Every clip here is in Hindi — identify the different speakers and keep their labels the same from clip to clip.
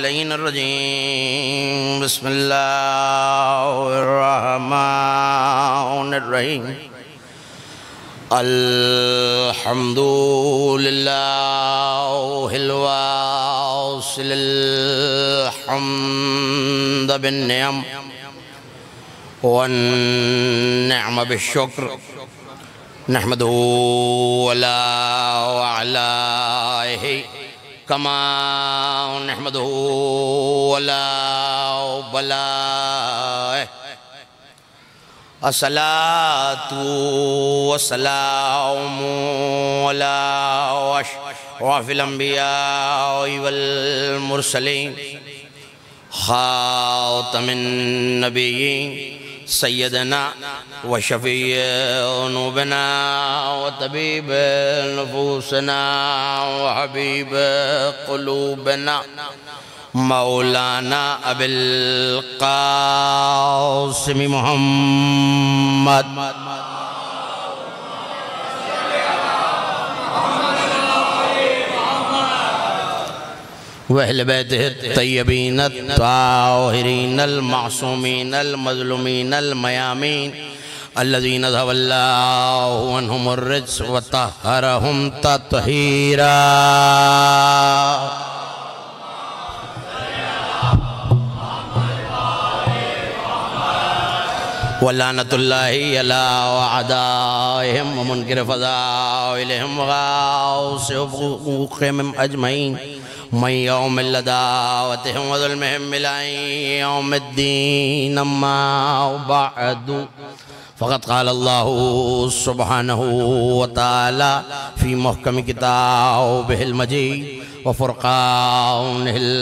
Speaker 1: मिनश्शैतानिर्रजीम बिस्मिल्लाहिर्रहमानिर्रहीम अल्हम्दुलिल्लाहिल वासिलिल हम्द बिन्निअम वन्निअम बिश्शुक्र नहमदुहु वला अलैहि कमा नहमदुहु वला बला अस्सलातु वस्सलामु अला अशरफिल अंबिया वल मुरसलीन खातमिन नबिय्यीन सय्यदना व शफ़ीअ ज़ुनूबना व तबीब नुफूसना व हबीब क़ुलूबना मौलाना अबिल क़ासिम मुहम्मद वअहले बैतिहि तय्यबीन अत्ताहिरीन अल-मासूमीन अल-मज़लूमीन अल-मयामीन अल्लज़ीना ज़वल्लाहु अन्हुमुर रिज्स व तह्हरहुम तत्हीरा। वलानतुल्लाहि अला अअदाइहिम व मुनकिर फ़ज़ाइलिहिम व गासिय हुक़ूक़िहिम अजमईन मन यौमिल अदावतिहिम व ज़ुल्मिहिम इला यौमिद्दीन अम्मा बअदु फ़क़द क़ाल अल्लाहु सुब्हानहु व तआला फ़ी मुहकम किताबिहिल मजीद व फ़ुरक़ानिहिल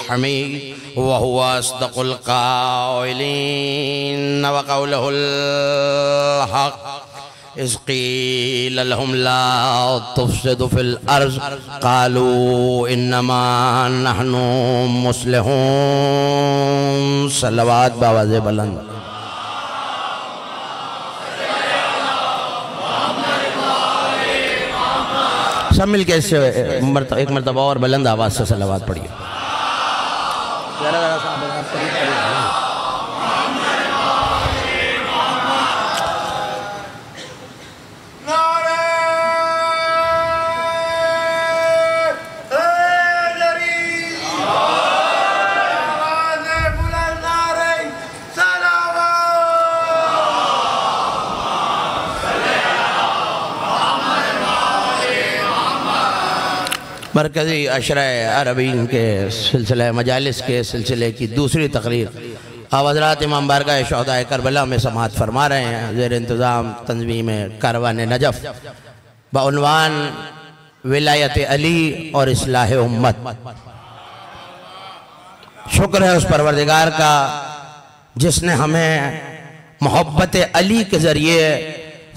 Speaker 1: हमीद व हुवा अस्दक़ुल क़ाइलीन व क़ौलुहुल हक़ इज़ क़ील लहुम ला तुफ़सिदू फ़िल अर्ज़ क़ालू इन्नमा नहनु मुस्लिहून। सलवात बावाज़े बुलंद। सब मिल के इससे एक मरतबा और बुलंद आवाज़ से सलवात पढ़िए। मरकज़ी अशरा अरबीन के सिलसिले मजालिस के सिलसिले की दूसरी तकरीर आप हज़रात इमाम बारगाह शुहदाए करबला में समाअत फरमा रहे हैं। ज़ेर इंतज़ाम तंज़ीम कारवान नजफ़ बउनवान विलायत अली और इस्लाह उम्मत। शुक्र है उस परवरदिगार का जिसने हमें मोहब्बत अली के ज़रिए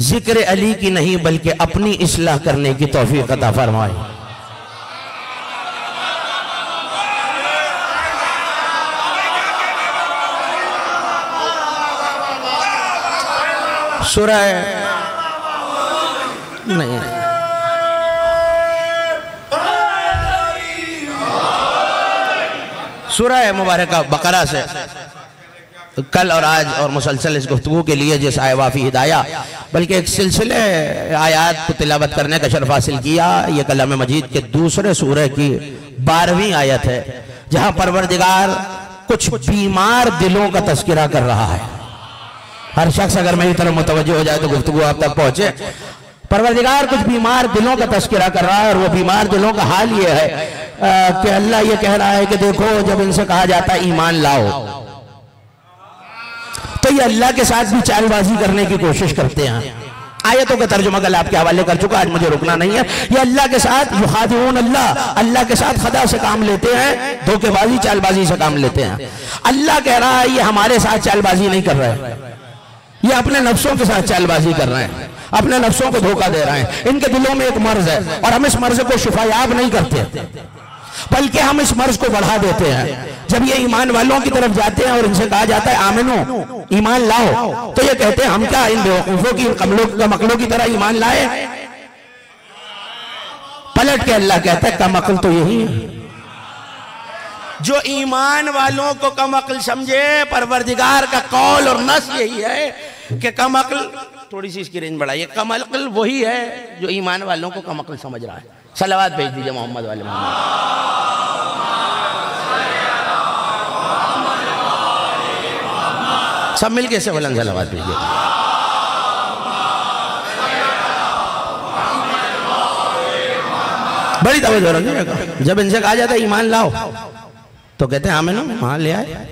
Speaker 1: ज़िक्र अली की नहीं बल्कि अपनी इस्लाह करने की तौफ़ीक़ अता फरमाई। सूरह नहीं सूरह मुबारका बकरा से कल और आज और मुसलसल इस गुफ्तगू के लिए जिस आयवाफी हिदाया बल्कि एक सिलसिले आयात को तिलावत करने का शर्फ हासिल किया। ये कलाम मजीद के दूसरे सूरह की 12वीं आयत है जहां परवरदिगार कुछ बीमार दिलों का तज़किरा कर रहा है। हर शख्स अगर मेरी तरफ मुतवज्जो हो जाए तो गुफ्तगू आप तक पहुंचे। परवरदिगार कुछ बीमार दिलों का तज़किरा कर रहा है और वो बीमार दिलों का हाल ये है कि अल्लाह ये कह रहा है कि देखो जब इनसे कहा जाता है ईमान लाओ तो ये अल्लाह के साथ भी चालबाजी करने की कोशिश करते हैं। आयतों का तर्जुमा कल आपके हवाले कर चुका, आज मुझे रुकना नहीं है। ये अल्लाह के साथ युखादिऊन अल्लाह, अल्लाह के साथ खदा से काम लेते हैं, धोखेबाजी चालबाजी से काम लेते हैं। अल्लाह कह रहा है ये हमारे साथ चालबाजी नहीं कर रहे हैं, ये अपने नफ्सों के साथ चालबाजी कर रहे हैं, अपने नफ्सों को धोखा दे रहे हैं। इनके दिलों में एक मर्ज है और हम इस मर्ज को शिफायाब नहीं करते बल्कि हम इस मर्ज को बढ़ा देते हैं। जब ये ईमान वालों की तरफ जाते हैं और इनसे कहा जाता है आमिनो ईमान लाओ तो ये कहते हैं हम क्या इन बेवकूफों की कमकलों की तरह ईमान लाए। पलट के अल्लाह कहता है कमकल तो यही है। जो ईमान वालों को कम अक्ल समझे, परवरदिगार का कौल और नस यही है कि कम अक्ल, थोड़ी सी इसकी रेंज बढ़ाइए, कम अक्ल वही है जो ईमान वालों को कम अक्ल समझ रहा है। सलावत भेज दीजिए मोहम्मद वाले मोहम्मद। सब मिलके से बुलंद सलावत भेजिए। बड़ी तवज्जो रखिएगा। जब इनसे कहा जाता है ईमान लाओ तो कहते हैं आमिन, हाँ ले आए।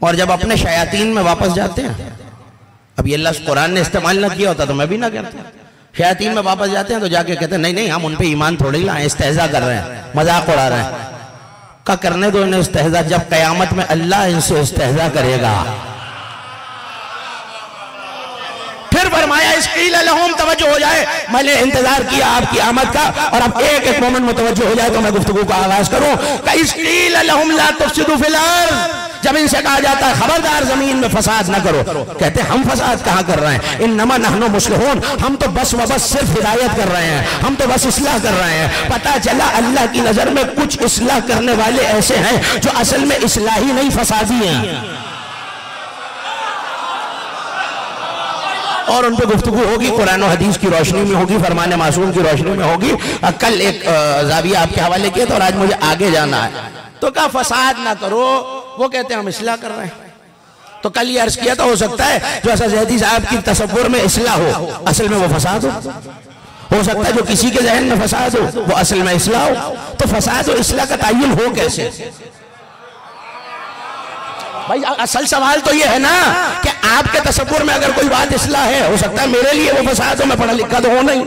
Speaker 1: और जब अपने शयातीन में वापस जाते हैं, अब ये लफ्ज़ कुरान ने इस्तेमाल ना किया होता तो मैं भी ना करता। शयातीन में वापस जाते हैं तो जाके कहते हैं नहीं नहीं हम उन पे ईमान थोड़ी ही लाए, इस्तेहज़ा कर रहे हैं, मजाक उड़ा रहे हैं। का करने दो इन्हें इस्तेहज़ा, जब क़यामत में अल्लाह इनसे इस्तेहज़ा करेगा। फिर फरमाया इसकील लहुम, तवज्जो हो जाए, मैंने इंतजार किया आपकी आमद का और अब एक एक मोमेंट में तवज्जो हो जाए तो मैं गुफ्तगू का आगाज करूं। इसकील लहुम ला तुफसिदू फिल अर्ज़, जब इनसे कहा जाता है खबरदार जमीन में फसाद ना करो, कहते हैं हम फसाद कहाँ कर रहे हैं, इन्नमा नहनु मुस्लिहून, हम तो बस व बस सिर्फ हिदायत कर रहे हैं, हम तो बस इस्लाह कर रहे हैं। पता चला अल्लाह की नजर में कुछ इस्लाह करने वाले ऐसे हैं जो असल में इस्लाही नहीं फसादी हैं, और उन पर गुफ्तगू होगी, कुरान और हदीस की रोशनी में होगी, फरमाने मासूम की रोशनी में होगी। कल एक जाविया आपके हवाले किया था और आज मुझे आगे जाना है, तो कहा फसाद ना करो, वो कहते हैं हम इस्लाह कर रहे हैं। तो कल ये अर्ज किया था हो सकता है जो ऐसा ज़ैदी साहब की तसव्वुर में इस्लाह हो असल में वो फसाद हो सकता है जो किसी के जहन में फसाद हो वो असल में इस्लाह हो। तो फसाद और इस्लाह का ताय्युन हो कैसे? भाई असल सवाल तो ये है ना कि आपके तसव्वुर में अगर कोई बात इस्लाह है, हो सकता है मेरे लिए वो फसाद हो, मैं पढ़ा लिखा तो हो नहीं।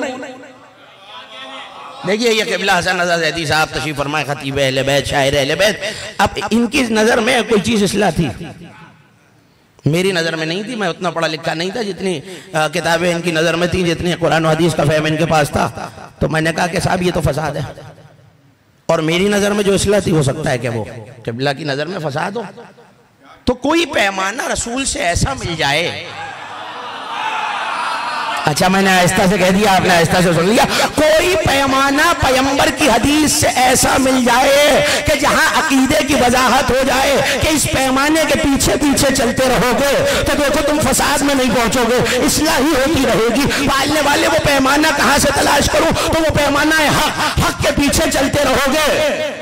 Speaker 1: देखिए ये क़िबला हसन रज़ा ज़ैदी साहब तशरीफ़ फरमाए, खतीब अहले बैत, शायर अहले बैत। अब इनकी नज़र में कोई चीज़ इस्लाह थी, मेरी नज़र में नहीं थी, मैं उतना पढ़ा लिखा नहीं था जितनी किताबें इनकी नज़र में थी, जितनी कुरान और हदीस का फहम इनके पास था। तो मैंने कहा कि साहब ये तो फसाद है, और मेरी नज़र में जो इस्लाह थी हो सकता है कि वो क़िबला की नज़र में फसाद हो। तो कोई पैमाना रसूल से ऐसा मिल जाए, अच्छा मैंने आहिस्ता से कह दिया, आपने आहिस्ता से सुन लिया, कोई पैमाना पैगंबर की हदीस से ऐसा मिल जाए कि जहां अकीदे की वजाहत हो जाए कि इस पैमाने के पीछे पीछे चलते रहोगे तो देखो तुम फसाद में नहीं पहुंचोगे, इस्लाह ही होती रहेगी। पालने वाले वो पैमाना कहां से तलाश करूं, तो वो पैमाना है हक, हक के पीछे चलते रहोगे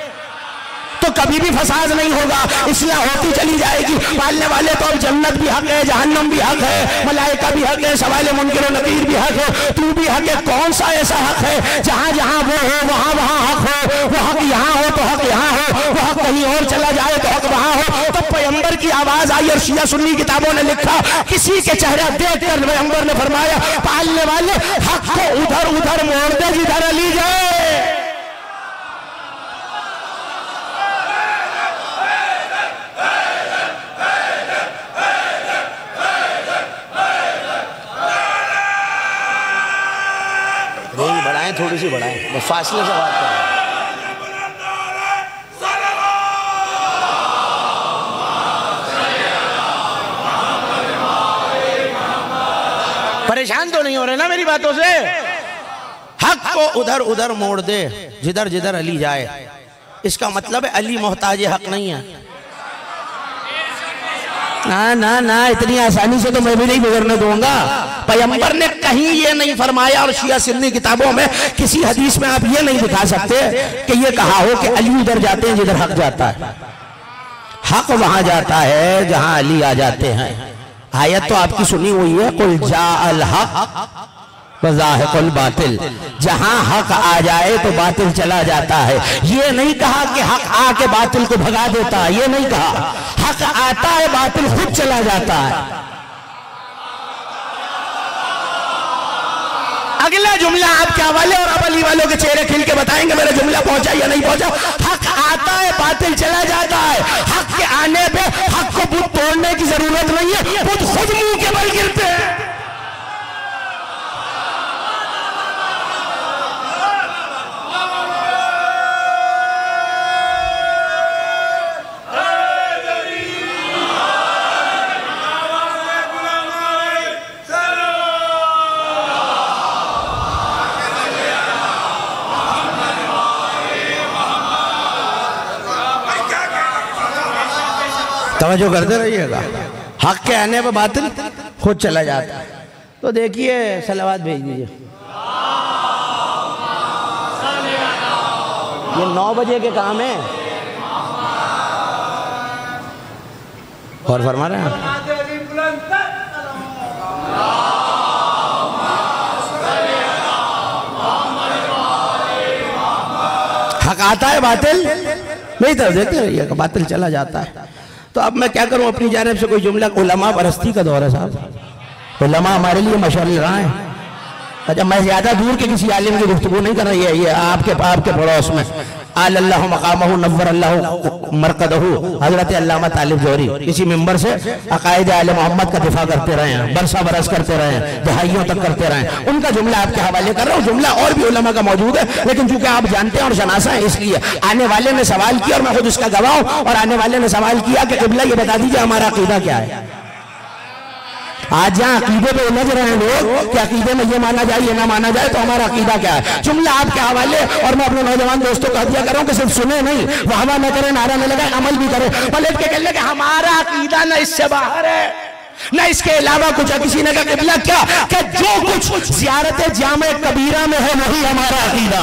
Speaker 1: तो कभी भी फसाद नहीं होगा, इस्लाह होती चली जाएगी। पालने वाले तो अब जन्नत भी हक है, जहन्नम भी हक है, मलाइका भी हक है, सवाल मुनकर नकीर भी हक है, तू भी हक है। कौन सा ऐसा हक है जहां जहां वो हो वहां वहां हक हो, वो हक यहाँ हो तो हक यहाँ हो, वो हक कहीं और चला जाए तो हक वहां हो। तो पैगंबर की आवाज आई और शिया सुन्नी किताबों ने लिखा, किसी के चेहरा देख कर पैगंबर ने फरमाया पालने वाले हक को उधर उधर मोड़ दे जिधर ली जाए। थोड़ी सी बढ़ाएं, फासले से बात करें। परेशान तो नहीं हो रहे ना मेरी बातों से? हक को उधर उधर मोड़ दे जिधर जिधर अली जाए, इसका मतलब है अली मोहताज हक नहीं है। ना ना ना, इतनी आसानी से तो मैं भी नहीं गुजरने दूंगा। पैगंबर ने कहीं ये नहीं फरमाया और शिया सुन्नी किताबों में किसी हदीस में आप ये नहीं दिखा सकते कि ये कहा हो कि अली उधर जाते हैं जिधर हक जाता है। हक वहां जाता है जहां अली आ जाते हैं। आयत तो आपकी सुनी हुई है, कुल जाअल हक वज़ाहिक़ुल बातिल, जहां हक आ जाए तो बातिल चला जाता है। ये नहीं कहा कि हक आके बातिल को भगा देता है, ये नहीं कहा। हक आता है बातिल खुद चला जाता है। अगला जुमला आपके हवाले और अब अली वालों के चेहरे खिल के बताएंगे मेरा जुमला पहुंचा या नहीं पहुंचा। हक आता है बातिल चला जाता है। हक के आने पे हक को बुत तोड़ने की जरूरत नहीं है, बुत खुद मुंह के बल गिरते हैं। तवज्जो करते रहिएगा, हक के आने पर बातिल खुद चला जाता है। तो देखिए सलावत भेज दीजिए। ये 9 बजे के काम है और फरमा रहे हैं हक आता है, बातिल नहीं तो देखते रहिएगा, बातिल चला जाता है। तो अब मैं क्या करूं अपनी जानिब से कोई जुमला। उलमा परस्ती का दौर है साहब, उलमा हमारे लिए मशाअल्लाह हैं। अच्छा, मैं ज्यादा दूर के किसी आलिम की गुफ्तगू नहीं कर रही है, ये आपके पड़ोस में अल्लाह मकामहु नव्वर अल्लाह मरकदहु हजरत अल्लामा तालिब जोहरी किसी मिंबर से अकायद आले मोहम्मद का दिफा करते रहे हैं, बरसा बरस करते रहे हैं, दहाइयों तक करते रहे हैं। उनका जुमला आपके हवाले कर रहा हूँ। जुमला और भी उलमा का मौजूद है, लेकिन चूंकि आप जानते हैं और शनासा है, इसलिए आने वाले ने सवाल किया और मैं खुद इसका गवाह हूं। और आने वाले ने सवाल किया कि क़िबला ये बता दीजिए हमारा अकीदा क्या है। आज जहाँ अकीदे पे उलझ रहे हैं लोग कि अकीदे में ये माना जाए ये ना माना जाए, तो हमारा अकीदा क्या है। जुमला आपके हवाले। और मैं अपने नौजवान दोस्तों को हदिया कर रहा हूँ कि सिर्फ सुने नहीं, वाहवा न करें, नारा न लगाए, अमल भी करें। पलट के कहने कि हमारा अकीदा न इससे बाहर है न इसके अलावा कुछ है। किसी ने कहा क़िबला क्या, कि जो कुछ ज़ियारत जामे कबीरा में है वही हमारा अकीदा।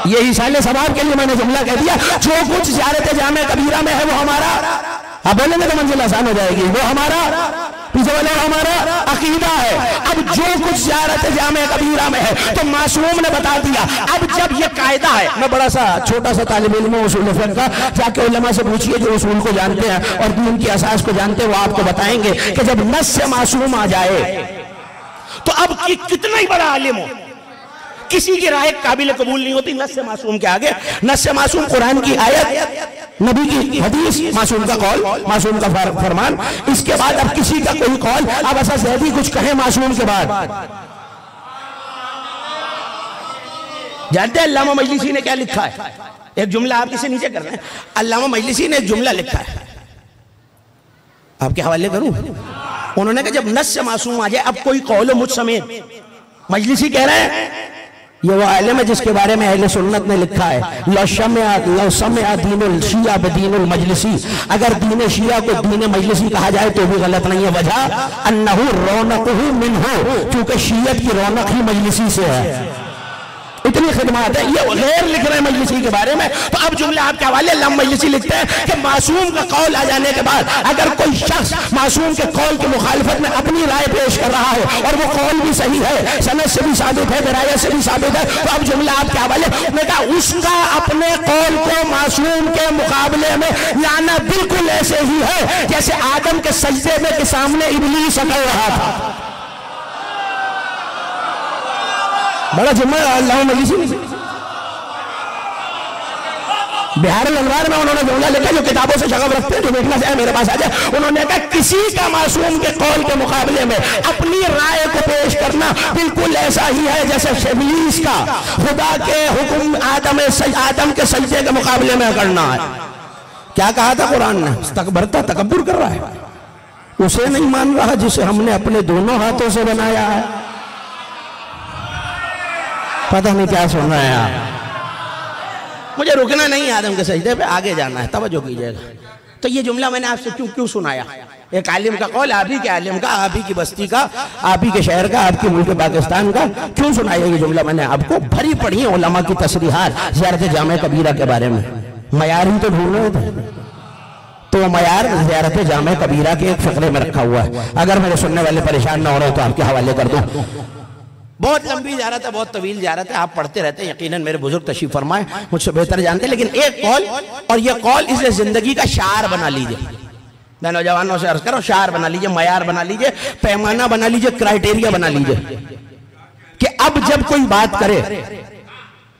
Speaker 1: यही साले सवाब के लिए मैंने जुमला कह दिया, जो कुछ ज़ियारत जामे कबीरा में है वो हमारा। अब बोलेंगे तो मंजिल आसान हो जाएगी, वो हमारा पीछे वाले हमारा अकीदा है। अब जो कुछ ज़ियारत जामे कबीरा में है तो मासूम ने बता दिया। अब जब ये कायदा है, मैं बड़ा सा छोटा सा तालिब इल्म हूं उसूल फिक़्ह का, जाके उलमा से पूछिए जो उसूल को जानते हैं और दीन की असास को जानते हैं, वो आपको बताएंगे कि जब नस से मासूम आ जाए तो अब कितना ही बड़ा आलिम हो, किसी की राय काबिल कबूल नहीं होती नस से मासूम के आगे। नस से मासूम कुरान की आयत, नबी की हदीस, मासूम का कौल, मासूम का फरमान। इसके बाद अब किसी का कोई कौल, अब ऐसा ज़ैदी कुछ कहे मासूम के बाद। जानते हैं अल्लामा मजलिसी ने क्या लिखा है? एक जुमला आप इसे नीचे कर रहे हैं। अल्लामा मजलिसी ने एक जुमला लिखा है, आपके हवाले करूं। उन्होंने कहा जब नस से मासूम आ जाए, अब कोई कौल मुझ समेत, मजलिसी कह रहे हैं, ये वो आलिम है जिसके बारे में अहले सुन्नत ने लिखा है, लौसम्या दीनुल शिया बदीनुल मजलिसी। अगर दीन शिया को दीन मजलिसी कहा जाए तो भी गलत नहीं है। वजह अन्नहु रौनकुहु मिन्हु, क्योंकि शियत की रौनक ही मजलिसी से है। इतनी खिदमत है। ये गैर लिख रहे हैं मजलिसी के बारे में। तो अब जुमला आपके हवाले अल्लामा मजलिसी लिखते हैं कि मासूम का कौल आ जाने के बाद अगर कोई शख्स मासूम के कौल की मुखालिफत में अपनी राय पेश कर रहा है और वो कौल भी सही है, सनद से भी साबित है, दराया से भी साबित है, तो अब जुमला आपके हवाले ने कहा उसका अपने कौल को मासूम के मुकाबले में लाना बिल्कुल ऐसे ही है जैसे आदम के सजदे में के सामने इब्लीस अकड़ रहा था। बड़ा जुम्मा अल्लामा मजलिसी बिहार अलवार में उन्होंने जुमला लिखा, जो किताबों से शगफ रखते हैं, जो देखना चाहे मेरे पास आ जाए। उन्होंने कहा किसी का मासूम के कौल के मुकाबले में अपनी राय को पेश करना बिल्कुल ऐसा ही है जैसे इब्लीस का खुदा के हुक्म आदम के सजदे के मुकाबले में करना है। क्या कहा था कुरान ने? तकबरता तकब्बुर कर रहा है, उसे नहीं मान रहा जिसे हमने अपने दोनों हाथों से बनाया है। पता नहीं क्या सुन रहे हैं आप। मुझे रुकना नहीं, आदम के सजदे पे आगे जाना है, तवज्जो कीजिएगा। तो ये जुमला मैंने आपसे क्यों सुनाया? एक आलिम का कौल, आप ही के आलिम का, आप ही की बस्ती का, आप ही के शहर का, आपके मुल्क पाकिस्तान का, क्यों सुनाया ये जुमला मैंने आपको? भरी पढ़ी है उलमा की तसरीहात ज़ियारत जामे कबीरा के बारे में। मयार ही तो ढूंढ रहे थे, तो मयार ज़ियारत जामे कबीरा के एक फकरे में रखा हुआ है। अगर मेरे सुनने वाले परेशान ना हो रहे तो आपके हवाले कर दूं। बहुत लंबी ज़ियारत है, बहुत तवील ज़ियारत है, आप पढ़ते रहते हैं, यकीनन मेरे बुजुर्ग तशरीफ फरमाए मुझसे बेहतर जानते हैं। लेकिन एक कौल, और ये कौल इसे जिंदगी का शार बना लीजिए। मैं नौजवानों से अर्ज करो, शार बना लीजिए, मयार बना लीजिए, पैमाना बना लीजिए, क्राइटेरिया बना लीजिए कि अब जब कोई बात करे,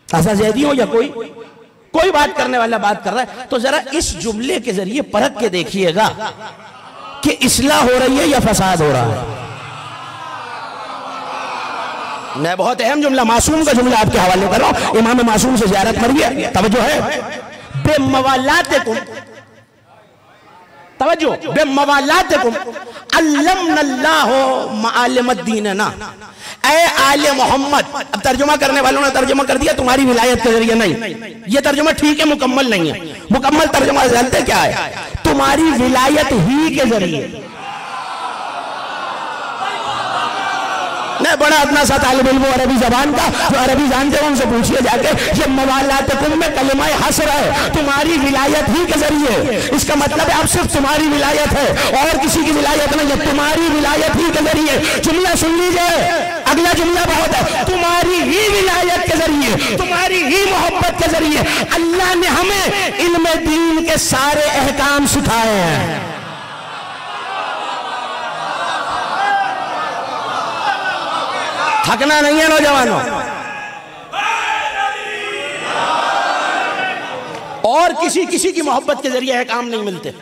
Speaker 1: ऐसा ज़ैदी हो या कोई बात करने वाला बात कर रहा है, तो जरा इस जुमले के जरिए परख के देखिएगा कि इस्लाह हो रही है या फसाद हो रहा है। मैं बहुत अहम जुमला, मासूम का जुमला आपके हवाले कर रहा हूं। इमाम मासूम से ज़ियारत मरी है, तवज्जो है। बेमवालातिकुम, तवज्जो, बेमवालातिकुम अल्लमनल्लाहु मआलिमद्दीनना। ऐ आले मोहम्मद। अब तर्जुमा करने वालों ने तर्जुमा कर दिया तुम्हारी विलायत के जरिए, नहीं, ये तर्जुमा ठीक है, मुकम्मल नहीं है। मुकम्मल तर्जुमा जानते क्या है? तुम्हारी विलायत ही के जरिए। नहीं, बड़ा अपना सा तालिब इल्म अरबी जबान का, जो अरबी जानते हैं उनसे पूछिए जाके, ये मवालातकुम में कलिमा हसर है, तुम्हारी विलायत ही के जरिए। इसका मतलब है अब सिर्फ तुम्हारी विलायत है और किसी की विलायत नहीं है, तुम्हारी विलायत ही के जरिए। जुमला सुन लीजिए, अगला जुमला बहुत है, तुम्हारी ही विलायत के जरिए, तुम्हारी ही मोहब्बत के जरिए अल्लाह ने हमें इल्म दीन के सारे अहकाम सिखाए हैं। थकना नहीं है नौजवानों। और किसी की मोहब्बत के जरिए काम नहीं मिलते,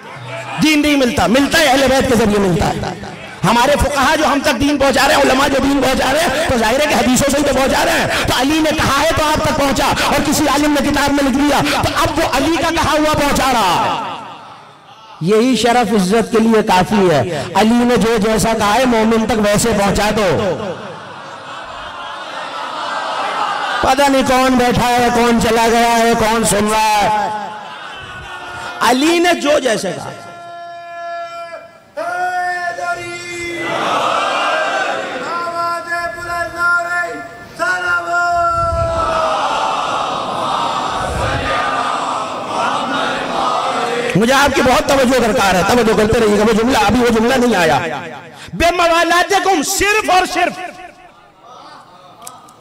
Speaker 1: दीन नहीं मिलता, मिलता है अहले बैत के जरिए मिलता है। हमारे फुक़हा जो हम तक दीन पहुंचा रहे हैं, उलमा जो दीन पहुंचा रहे हैं, तो जाहिर है कि हदीसों से ही तो पहुंचा रहे हैं। तो अली ने कहा है तो आप तक पहुंचा, और किसी आलिम ने किताब में लिख दिया तो अब वो अली का कहा हुआ पहुंचा रहा है। यही शरफ इज्जत के लिए काफी है। अली ने जो जैसा कहा है मोमिन तक वैसे पहुंचा दो। पता नहीं कौन बैठा है, कौन चला गया है, कौन सुन रहा है। अली ने जो जैसे कहा। मुझे आपकी बहुत तवज्जो दरकार है, तवज्जो करते रहिएगा। वो जुमला अभी वो जुमला नहीं आया। बेमवालातिकुम, सिर्फ और सिर्फ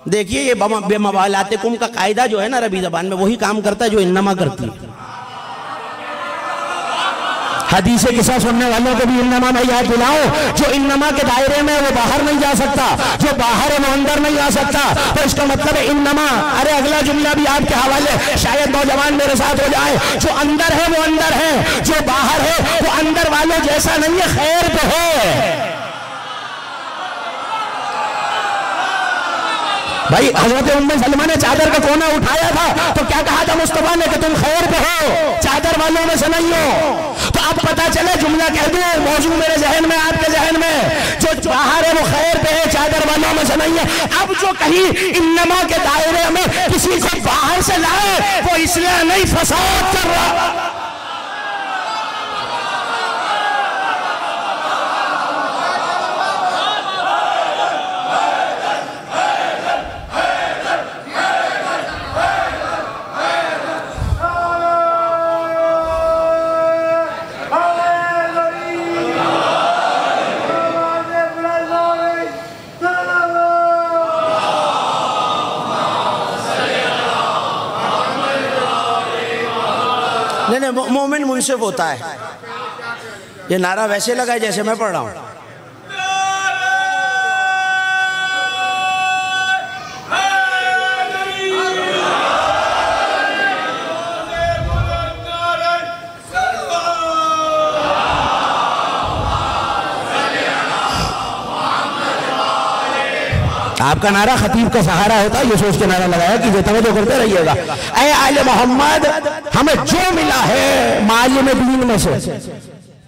Speaker 1: देखिए, ये बेमवालातिकुम का कायदा जो है ना अरबी जबान में, वही काम करता है जो इन्नमा करती है। हदीसे किस्सा सुनने वालों को भी इन्नमा में याद दिलाओ, जो इन्नमा के दायरे में वो बाहर नहीं जा सकता, जो बाहर है वो अंदर नहीं आ सकता। तो इसका मतलब है इन्नमा। अरे अगला जुमला भी आपके हवाले, शायद नौजवान मेरे साथ हो जाए। जो अंदर है वो अंदर है, जो बाहर है वो अंदर वालों जैसा नहीं है, खैर पे है। भाई हजरत उम्मे सलमा ने चादर का कोना उठाया था तो क्या कहा था मुस्तफा ने कि तुम खैर पे हो, चादर वालों में से नहीं हो। तो अब पता चले, जुमला कह दूं, मौजूद मेरे जहन में, आपके जहन में, जो बाहर है वो खैर पे है, चादर वालों में से नहीं है। अब जो कहीं इन्नमा के दायरे में किसी को बाहर से लाए, वो इस्लाह नहीं फसाद कर रहा। मोमिन मुनसिफ होता है। ये नारा वैसे लगा है जैसे मैं पढ़ रहा हूं। आपका नारा खतीब का सहारा होता है, ये सोच के नारा लगाया कि तवज्जो करते रहिएगा। ऐ आले मोहम्मद, हमें जो मिला है मालिम दीन में से,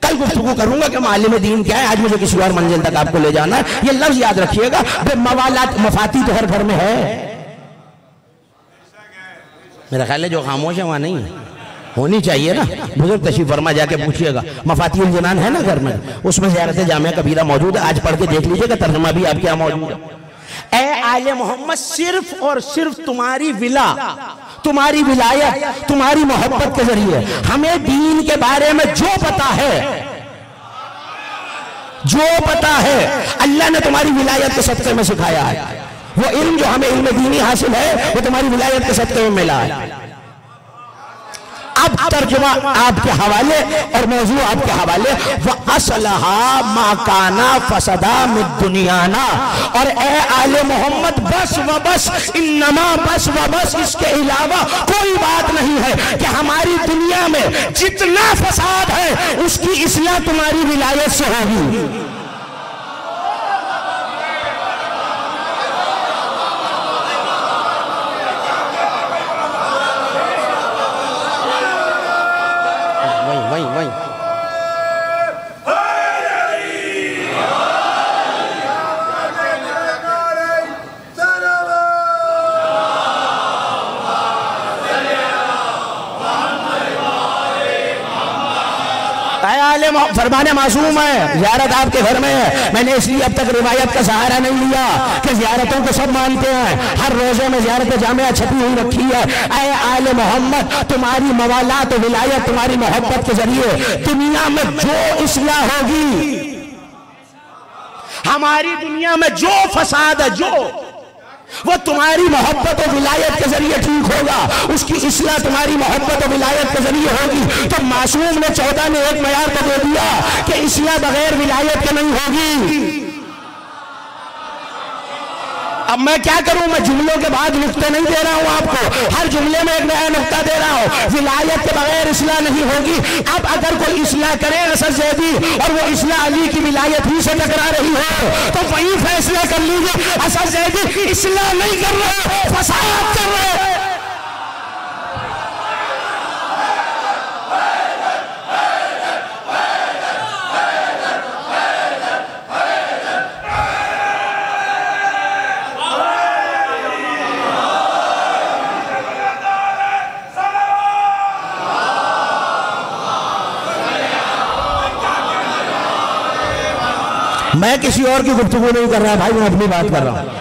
Speaker 1: कल गुफ्तगू करूंगा कि मालिम दीन क्या है। आज मुझे किसी और मंजिल तक आपको ले जाना है। ये लफ्ज याद रखिएगा, मवालात मफाती तो हर घर में है। मेरा ख्याल है जो खामोश है वहां नहीं है, होनी चाहिए ना। बुजुर्ग तशरीफ फरमा, जाके पूछिएगा, मफातियुल जनान है ना घर में, उसमें ज़ियारत जामिया कबीरा मौजूद है। आज पढ़ के देख लीजिएगा, तर्जुमा भी आपके यहाँ मौजूद है। ऐ आले मोहम्मद, सिर्फ और सिर्फ तुम्हारी विला, तुम्हारी विलायत, तुम्हारी मोहब्बत के जरिए हमें दीन के बारे में जो पता है, जो पता है, अल्लाह ने तुम्हारी विलायत के सदक़े में सिखाया है। वो इल्म जो हमें इल्म दीनी हासिल है, वो तुम्हारी विलायत के सदक़े में मिला है। अब तर्जुमा आपके हवाले और मौजू आपके हवाले। व असलहा माकाना फसदा मिद दुनियाना, और ए आले मोहम्मद बस व बस, इन्नमा बस व बस, इसके अलावा कोई बात नहीं है कि हमारी दुनिया में जितना फसाद है उसकी इस्लाह तुम्हारी विलायत से होगी। फरमाने मासूम है, ज़ियारत आपके घर में है। मैंने इसलिए अब तक रिवायत का सहारा नहीं लिया कि ज़ियारतों को सब मानते हैं, हर रोजे में ज़ियारत जामिया छपी हुई रखी है। ऐ आले मोहम्मद, तुम्हारी मवालात विलायत, तुम्हारी मोहब्बत के जरिए दुनिया में जो इस्लाह होगी, हमारी दुनिया में जो फसाद है, जो वो तुम्हारी मोहब्बत और विलायत के जरिए ठीक होगा, उसकी इस्लाह तुम्हारी मोहब्बत और विलायत के जरिए होगी। तो मासूम ने 14 ने एक मयार को दे दिया कि इस्लाह बगैर विलायत के नहीं होगी। अब मैं क्या करूं, मैं जुमलों के बाद नुक्ते नहीं दे रहा हूं आपको, हर जुमले में एक नया नुक्ता दे रहा हूं। विलायत के बगैर इस्लाह नहीं होगी। अब अगर कोई इस्लाह करे असद ज़ैदी और वो इस्लाह अली की विलायत ही से टकरा रही हो, तो वही फैसला कर लीजिए असद ज़ैदी इस्लाह नहीं कर रहे, फसाद कर रहे। मैं किसी और की गुफ्तगू नहीं कर रहा भाई, मैं अपनी बात कर रहा हूं।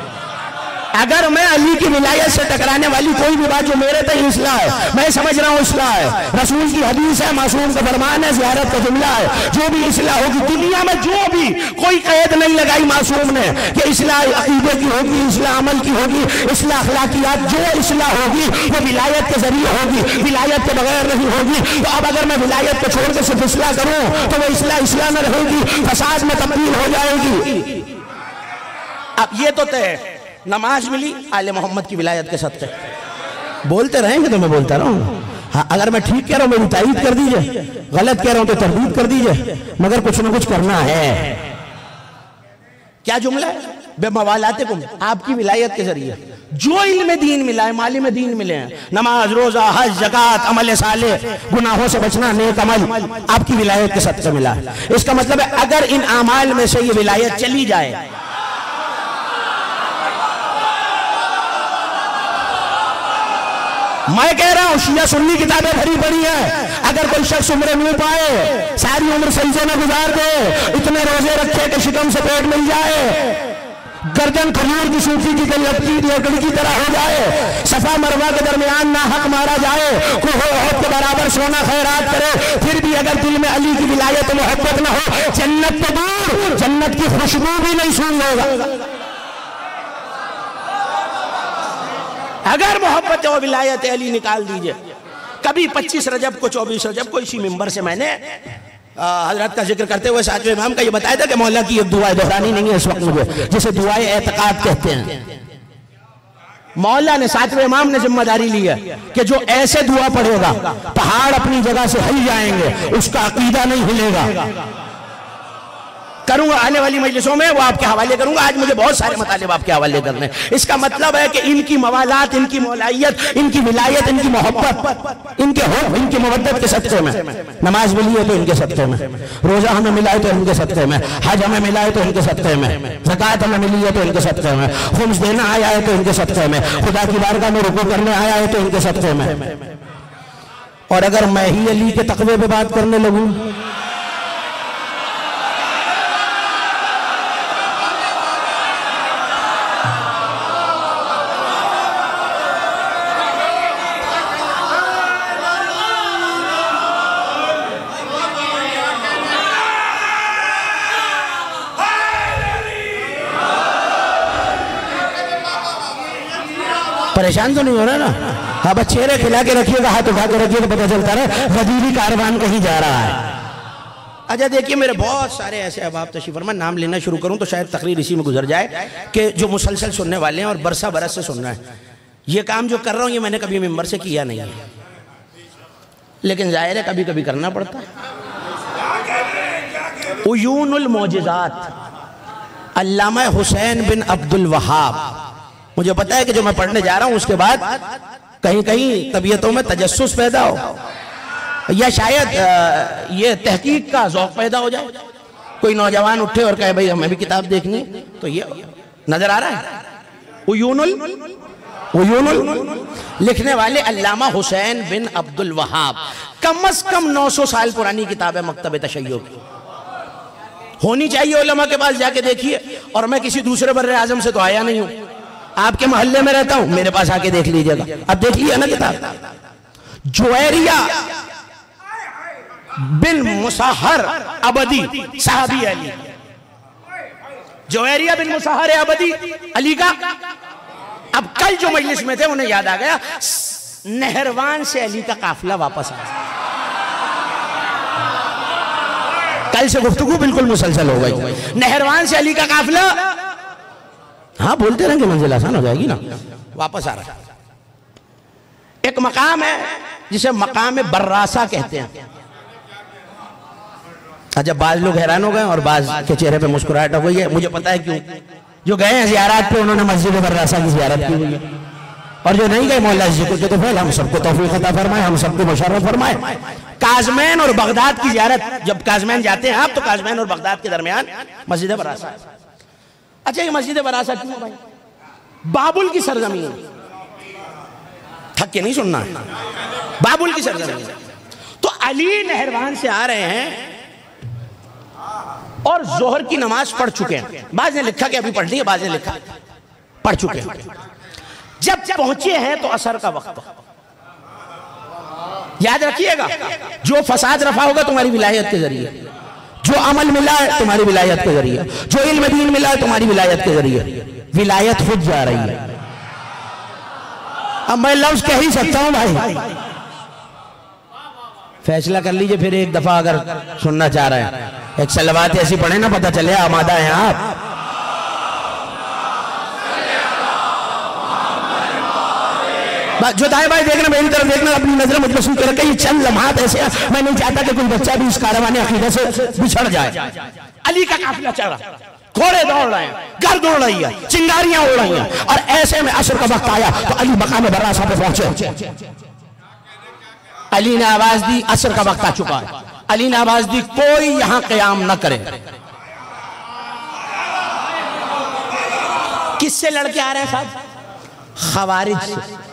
Speaker 1: अगर मैं अली की विलायत से टकराने वाली कोई भी बात जो मेरे तक इस्लाह है, मैं समझ रहा हूँ इस्लाह है, रसूल की हदीस है, मासूम का फरमान है, ज़ियारत का जुमला है, जो भी इस्लाह होगी दुनिया में, जो भी कोई कैद नहीं लगाई मासूम ने कि इस्लाह अकीदे की होगी, इस्लाह अमल की होगी, इस्लाह अखलाकियात, जो इस्लाह होगी वो विलायत के जरिए होगी, विलायत के बगैर नहीं होगी। तो अब अगर मैं विलायत को छोड़ के सिर्फ इस्लाह करूँ तो वो इस्लाह न रहेगी, फसाद में तब्दील हो जाएगी। अब ये तो तय नमाज मिली आले मोहम्मद की विलायत के सदक़े, बोलते रहेंगे तो मैं बोलता रहूं। हाँ, अगर मैं ठीक कह रहा हूं मेरी तारीफ कर दीजिए, गलत कह रहा हूं तो तरदीद कर दीजिए, मगर कुछ ना कुछ करना है। क्या जुमला है? बेमवालातिकुम, आपकी विलायत के जरिए जो इल्म दीन मिला है, मालिम दीन मिले हैं, नमाज, रोजा, हज, ज़कात, अमल साले, गुनाहों से बचना, नेक अमल, आपकी विलायत के सदक़े मिला है। इसका मतलब है अगर इन आमाल में से ये विलायत चली जाए, मैं कह रहा हूं शिया सुन्नी किताबें भरी पड़ी हैं, अगर कोई शख्स उम्र नहीं पाए, सारी उम्र सजदे में गुजार दे, इतने रोजे रखे कि शिकम से पेट मिल जाए, गर्दन खजूर की सूफी की लकड़ी की तरह हो जाए, सफा मरवा के दरमियान ना हक मारा जाए, कोई के बराबर सोना खैरात करे, फिर भी अगर दिल में अली की विलायत मोहब्बत ना हो, जन्नत तो दूर, जन्नत की खुशबू भी नहीं सूंघ होगा। अगर मोहब्बत और विलायत अली निकाल दीजिए। कभी 25 रजब को 24 रजब को इसी मिंबर से मैंने हजरत का जिक्र करते हुए सातवें इमाम का ये बताया था कि मौला की एक दुआ दोहरानी नहीं है इस वक्त मुझे, जिसे दुआए एतकाद कहते हैं। मौला ने, सातवें इमाम ने जिम्मेदारी ली है कि जो ऐसे दुआ पढ़ेगा पहाड़ अपनी जगह से हिल जाएंगे, उसका अकीदा नहीं हिलेगा। करूंगा आने वाली मजलिसों में, वो आपके हवाले करूंगा। आज मुझे बहुत सारे मतलब आपके हवाले करने। इसका मतलब है कि इनकी मवालात, इनकी मौलायत, इनकी विलायत, इनकी मोहब्बत, इनके हो, इनकी मुवद्दत के सदक़े में नमाज मिली है तो इनके सदक़े में, रोजा हमें मिला है तो इनके सदक़े में, हज हमें मिला है तो इनके सदक़े में, ज़कात हमें मिली है तो इनके सदक़े में, खुम्स देना आया है तो इनके सदक़े में, खुदा की बारगाह में रुकू करने आया है तो इनके सदक़े में। और अगर मैं ही अली के तक़वे पे बात करने लगूं, परेशान तो नहीं हो रहा ना? हाँ, बस चेहरे खिला के रखिएगा, हाथ उठा के रखिएगा, पता चलता रहे गदीरी कारवान कहीं जा रहा है। अच्छा देखिए, मेरे बहुत सारे ऐसे अहबाब तशरीफ फरमा, नाम लेना शुरू करूं तो शायद तकरीर इसी में गुजर जाए कि जो मुसलसल सुनने वाले हैं और बरसा बरस से सुनना है। ये काम जो कर रहा हूं ये मैंने कभी मिंबर से किया नहीं है, लेकिन जाहिर है कभी कभी करना पड़ता है। उयूनुल मौजिज़ात, अल्लामा हुसैन बिन अब्दुल वहाब। मुझे पता है कि जो मैं पढ़ने जा रहा हूं उसके बाद कहीं कहीं तबीयतों में तजस्सुस पैदा हो या शायद ये तहकीक का ज़ौक़ पैदा हो जाए। कोई नौजवान उठे और कहे भाई हमें भी किताब देखनी, तो ये नजर आ रहा है। उयूनुल लिखने वाले अल्लामा हुसैन बिन अब्दुल वहाब। कम से कम 900 साल पुरानी किताब है मकतब तशय्यो की, होनी चाहिए उलमा के पास, जाके देखिए। और मैं किसी दूसरे बर्रे आजम से तो आया नहीं हूं, आपके मोहल्ले में रहता हूं, मेरे पास आके देख लीजिएगा। अब देख लिया ना किताब, जुवैरिया बिन मुसहर अबदी साहबी अली, जुवैरिया बिन मुसहर अबदी अली का। अब कल जो मजलिस में थे उन्हें याद आ गया, नहरवान से अली का काफिला वापस आया। कल से गुफ्तगू बिल्कुल मुसलसल हो गई, नहरवान से अली का काफिला, हाँ बोलते रहेंगे मंजिल आसान हो जाएगी ना, वापस आ रहा है। एक मकाम है जिसे मकाम बर्रासा कहते हैं। अच्छा, बाज लोग हैरान हो गए और बाज के चेहरे पे मुस्कुराहट हो गई है, मुझे पता है क्यों। जो गए हैं ज़ियारत पे उन्होंने मस्जिद बर्रासा की ज़ियारत की हुई है, और जो नहीं गए मौला जी को तो फिर हम सबको तौफीक अता फरमाए, हम सबको मुशर्रफ फरमाए। काज़मैन और बगदाद की ज़ियारत, जब काज़मैन जाते हैं आप तो काज़मैन और बगदाद के दरमियान मस्जिद बर्रासा। अच्छा, ये मस्जिद बर्रासा क्यों है भाई? बाबुल की सरजमीन, थक के नहीं सुनना है, बाबुल की सरजमीन। तो अली नहरवान से आ रहे हैं और जोहर की नमाज पढ़ चुके हैं। बाज ने लिखा कि अभी पढ़ ली है, बाज ने लिखा पढ़ चुके हैं। जब पहुंचे हैं तो असर का वक्त। याद रखिएगा, जो फसाद रफा होगा तुम्हारी विलायत के जरिए, जो अमल मिला है तुम्हारी विलायत के जरिए, जो इल्म दीन मिला है तुम्हारी विलायत के जरिए, विलायत खुद जा रही है। अब मैं लफ्ज कह ही सकता हूं भाई, फैसला कर लीजिए फिर एक दफा अगर सुनना चाह रहे हैं। एक सलवात ऐसी पढ़े ना, पता चले आमादा हैं आप। जो दाएं बाएं देखना, मेरी तरफ देखना, अपनी नजर मुझ पर सुन कर ये चंद लम्हात ऐसे हैं, मैं नहीं चाहता कि कोई बच्चा भी इस कारवाने अकीदत से बिछड़ जाए। अली का काफिला चल रहा, घोड़े दौड़ रहे हैं, घर दौड़ रही है, चिंगारियां उड़ रही हैं, और ऐसे में असर का वक्त आया तो अली मकाम बर्रासा पे पहुंचे। अली ने आवाज दी, असर का वक्त आ चुका है। अली ने आवाज दी, कोई यहां कयाम न करे। किससे लड़के आ रहे हैं साहब? खवारिज से।